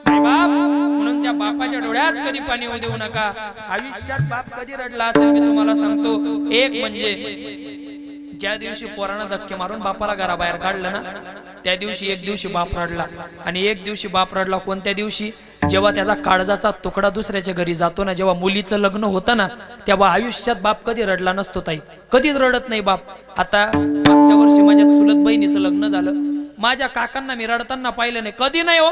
बाप म्हणून त्या बापाच्या डोळ्यात कधी पाणी होऊ देऊ नका. आयुष्यात बाप कधी रडला असेल मी तुम्हाला सांगतो. एक म्हणजे ज्या दिवशी पोरानं धक्के मारून बापाला घराबाहेर काढलं ना त्या दिवशी एक दिवशी बाप रडला. आणि एक दिवशी बाप रडला कोणत्या दिवशी? जेव्हा त्याचा काळजाचा तुकडा दुसऱ्याच्या घरी जातो ना, जेव्हा मुलीचं लग्न होतं ना, तेव्हा आयुष्यात बाप कधी रडला नसतो ताई, कधीच रडत नाही बाप. आता मागच्या वर्षी माझ्या चुलत बहिणीचं लग्न झालं, माझ्या काकांना मी रडताना पाहिलं नाही, कधी नाही हो,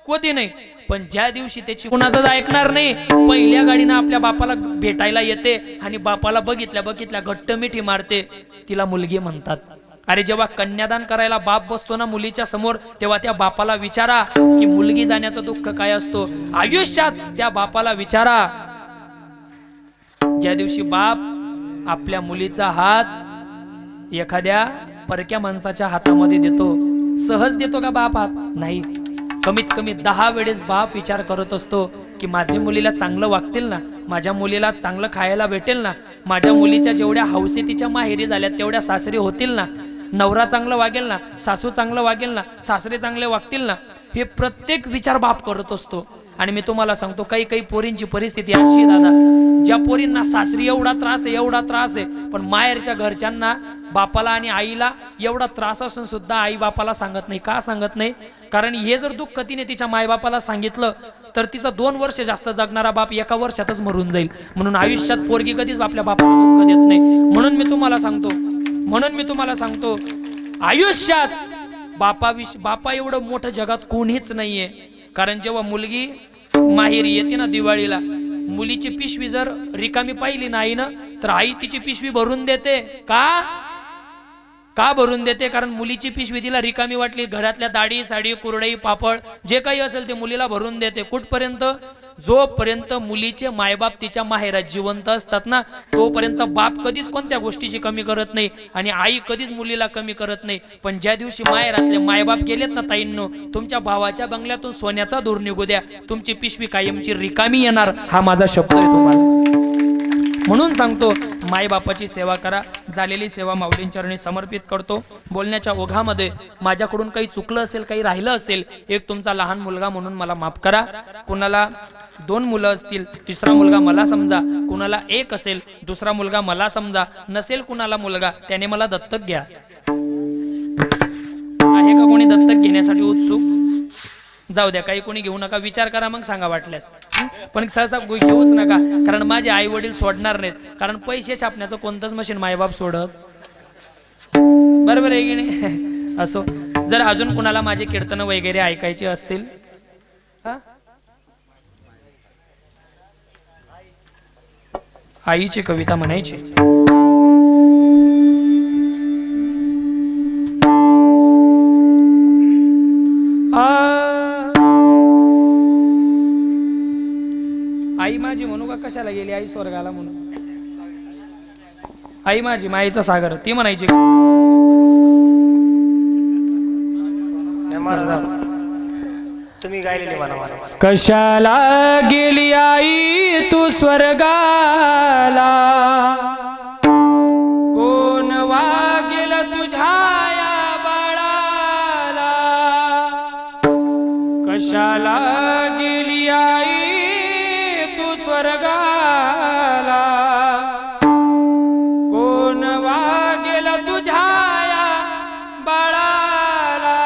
कधी नाही. पण ज्या दिवशी त्याची कुणाचंच ऐकणार नाही, पहिल्या गाडीनं आपल्या बापाला भेटायला येते आणि बापाला बघितल्या घट्ट मिठी मारते, तिला मुलगी म्हणतात. अरे जेव्हा कन्यादान करायला बाप बसतो ना मुलीच्या समोर, तेव्हा त्या बापाला विचारा की मुलगी जाण्याचं दुःख काय असतो आयुष्यात. त्या बापाला विचारा. ज्या दिवशी बाप आपल्या मुलीचा हात एखाद्या परक्या माणसाच्या हातामध्ये देतो, सहज देतो का बाप हात? नाही. कमीत कमी 10 वेळेस बाप विचार करत असतो की माझ्या मुलीला चांगलं वागतील ना, माझ्या मुलीला चांगलं खायला भेटेल ना, माझ्या मुलीच्या जेवढ्या हौसी तिच्या माहेरी झाल्या तेवढ्या सासरी होतील ना. नवरा चांगलं वागेल ना, सासू चांगलं वागेल ना, सासरे चांगले वागतील ना, हे प्रत्येक विचार बाप करत असतो. आणि मी तुम्हाला सांगतो, काही काही पोरींची परिस्थिती अशी आहे दादा, ज्या पोरींना सासरी एवढा त्रास आहे, एवढा त्रास आहे, पण माहेरच्या घरच्यांना, बापाला आणि आईला एवढा त्रास असून सुद्धा आई बापाला सांगत नाही. का सांगत नाही? कारण हे जर दुःख तिने तिच्या मायबापाला सांगितलं तर तिचा 2 वर्ष जास्त जगणारा बाप 1 वर्षातच मरून जाईल. म्हणून आयुष्यात पोरगी कधीच आपल्या बापाला दुःख देत नाही. म्हणून मी तुम्हाला सांगतो आयुष्यात बापा एवढं मोठं जगात कोणीच नाहीये. कारण जेव्हा मुलगी माहेरी येते ना दिवाळीला, मुलीची पिशवी जर रिकामी पाहिली नाही ना, तर आई तिची पिशवी भरून देते. का भरून देते? कारण मुलीची पिशवी तिला रिकामी वाटली, घरातल्या दाढी साडी कुरडई पापड जे काही असेल ते मुलीला भरून देते. कुठपर्यंत? जोपर्यंत मुलीचे मायबाप तिच्या माहेरात जिवंत असतात ना, तोपर्यंत बाप कधीच कोणत्या गोष्टीची कमी करत नाही आणि आई कधीच मुलीला कमी करत नाही. पण ज्या दिवशी माहेरातले मायबाप गेलेत ना ताईंनो, तुमच्या भावाच्या बंगल्यातून सोन्याचा धूर निघू द्या, तुमची पिशवी कायमची रिकामी येणार. हा माझा शब्द आहे तुम्हाला. म्हणून सांगतो, मायबापाची सेवा करा. झालेली सेवा माऊलींच्या चरणी समर्पित करतो. बोलण्याच्या ओघामध्ये माझ्याकडून काही चुकलं असेल, काही राहिलं असेल, एक तुमचा लहान मुलगा म्हणून मला माफ करा. कुणाला 2 मुलं असतील, तिसरा मुलगा मला समजा, कुणाला 1 असेल, दुसरा मुलगा मला समजा, नसेल कुणाला मुलगा, त्याने मला दत्तक घ्या. आहे का कोणी दत्तक घेण्यासाठी उत्सुक? जाऊ द्या, काही कोणी घेऊ नका, विचार करा मग सांगा वाटल्यास. पण सहसा घेऊच नका, कारण माझे आई वडील सोडणार नाहीत. कारण पैसे छापण्याचं कोणतंच मशीन मायबाप सोडत, बरोबर आहे की नाही? असो, जर अजून कुणाला माझे कीर्तन वगैरे ऐकायचे असतील, आईची कविता म्हणायची. आई माझी म्हणू का? कशाला गेली आई स्वर्गाला म्हणून? आई माझी मायेचा सागर, ती म्हणायची. तुम्ही गायलेली म्हणा महाराज. कशाला गेली आई तू स्वर्गाला, कोण वागेल तुझ्या या बाळाला. कशाला गेली आई तू स्वर्गाला, कोण वागेल तुझ्या या बाळाला.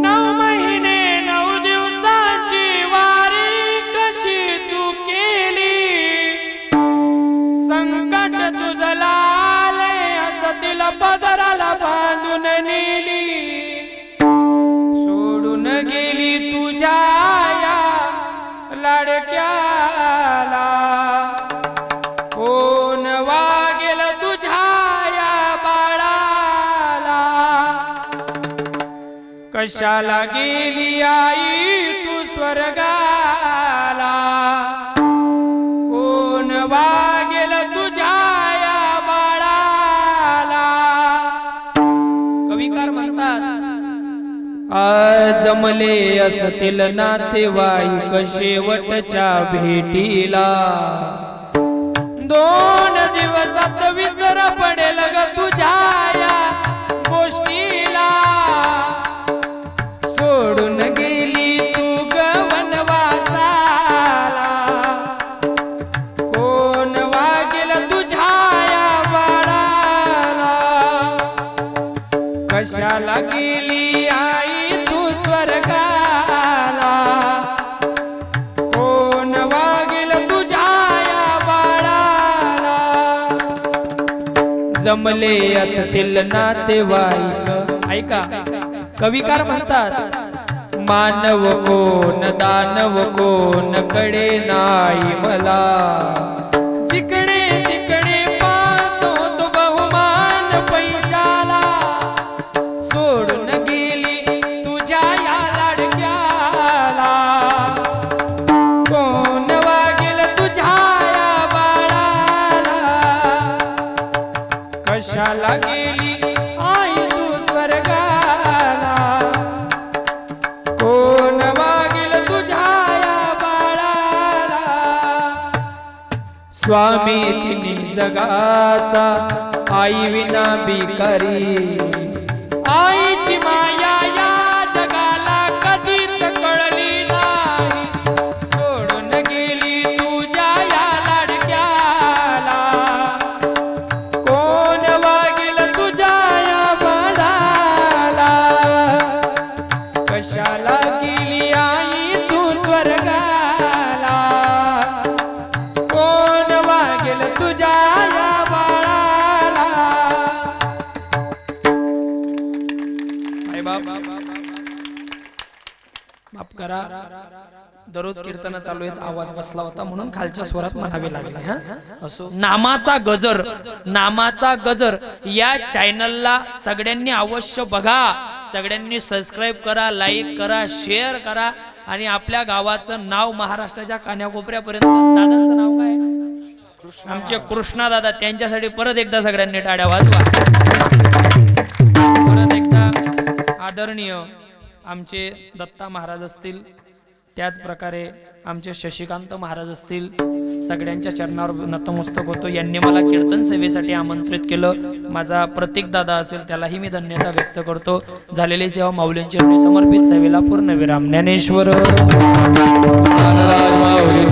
9 महिने 9 दिवसाची वारी कशी तू केली, संकट तुझं लाले असतील पदराला बांधून नेली. सोडून गेली तुझ्या या लाडक्याला, कोण वागेल तुझ्या या बाळाला. कशाला गेली आई तू स्वर्गाला, कोण वागेल तुझ्या या बाळाला. कविकार म्हणतात, जमले असतील नातेवाईक शेवटच्या भेटीला, 2 दिवसात विसर पडेल ग तुझ्या या गोष्टीला. सोडून गेली तू ग वनवासाला, कोण वागेल तुझ्या या बाळाला. कशाला गेली आई तू स्वर्गाला, कोण वागेल तुझ्या या बाळाला. जमले असतील नातेवाईक, ऐका कविकार म्हणतात, मानव कोण दानव कोण कडे नाही मला. जिकडे तिकडे पाहतो तो बहुमान पैशाला. सोडून गेली तुझ्या या लाडक्याला, कोण वागेल तुझ्या या बाळाला. कशाला गेली आई तू स्वर्गाला, कोण वागेल तुझ्या या बाळाला. स्वामी तिने जगाचा आई विना भिकारी आईची माया या जगाला कधीच कळली नाही, सोडून गेली तुझ्या या लाडक्याला, कोण वागेल तुझ्या या बाळाला, कशाला गेली आई तू स्वर्गाला, कोण वागेल तुझ्या या बाळाला. आई बाप माफ करा, दररोज कीर्तन चालू आहेत, आवाज बसला होता म्हणून खालच्या स्वरात म्हणावे लागले. हा असो. नामाचा गजर, नामाचा गजर या चॅनलला सगळ्यांनी अवश्य बघा, सगळ्यांनी सबस्क्राईब करा, लाईक करा, शेअर करा आणि आपल्या गावाचं नाव महाराष्ट्राच्या कान्याकोपऱ्यापर्यंत. दादांचं नाव काय? आमचे कृष्णा दादा, त्यांच्यासाठी परत एकदा सगळ्यांनी टाळ्या वाजवा. परत एकदा आदरणीय आमचे दत्ता महाराज असतील, त्याच प्रकारे आमचे शशिकांत महाराज असतील, सगळ्यांच्या चरणावर नतमस्तक होतो. यांनी मला कीर्तन सेवेसाठी आमंत्रित केलं. माझा प्रतीक दादा असेल, त्यालाही मी धन्यता व्यक्त करतो. झालेली सेवा माऊलींची समर्पित सेवेला पूर्ण विराम. ज्ञानेश्वर ज्ञानराज माऊली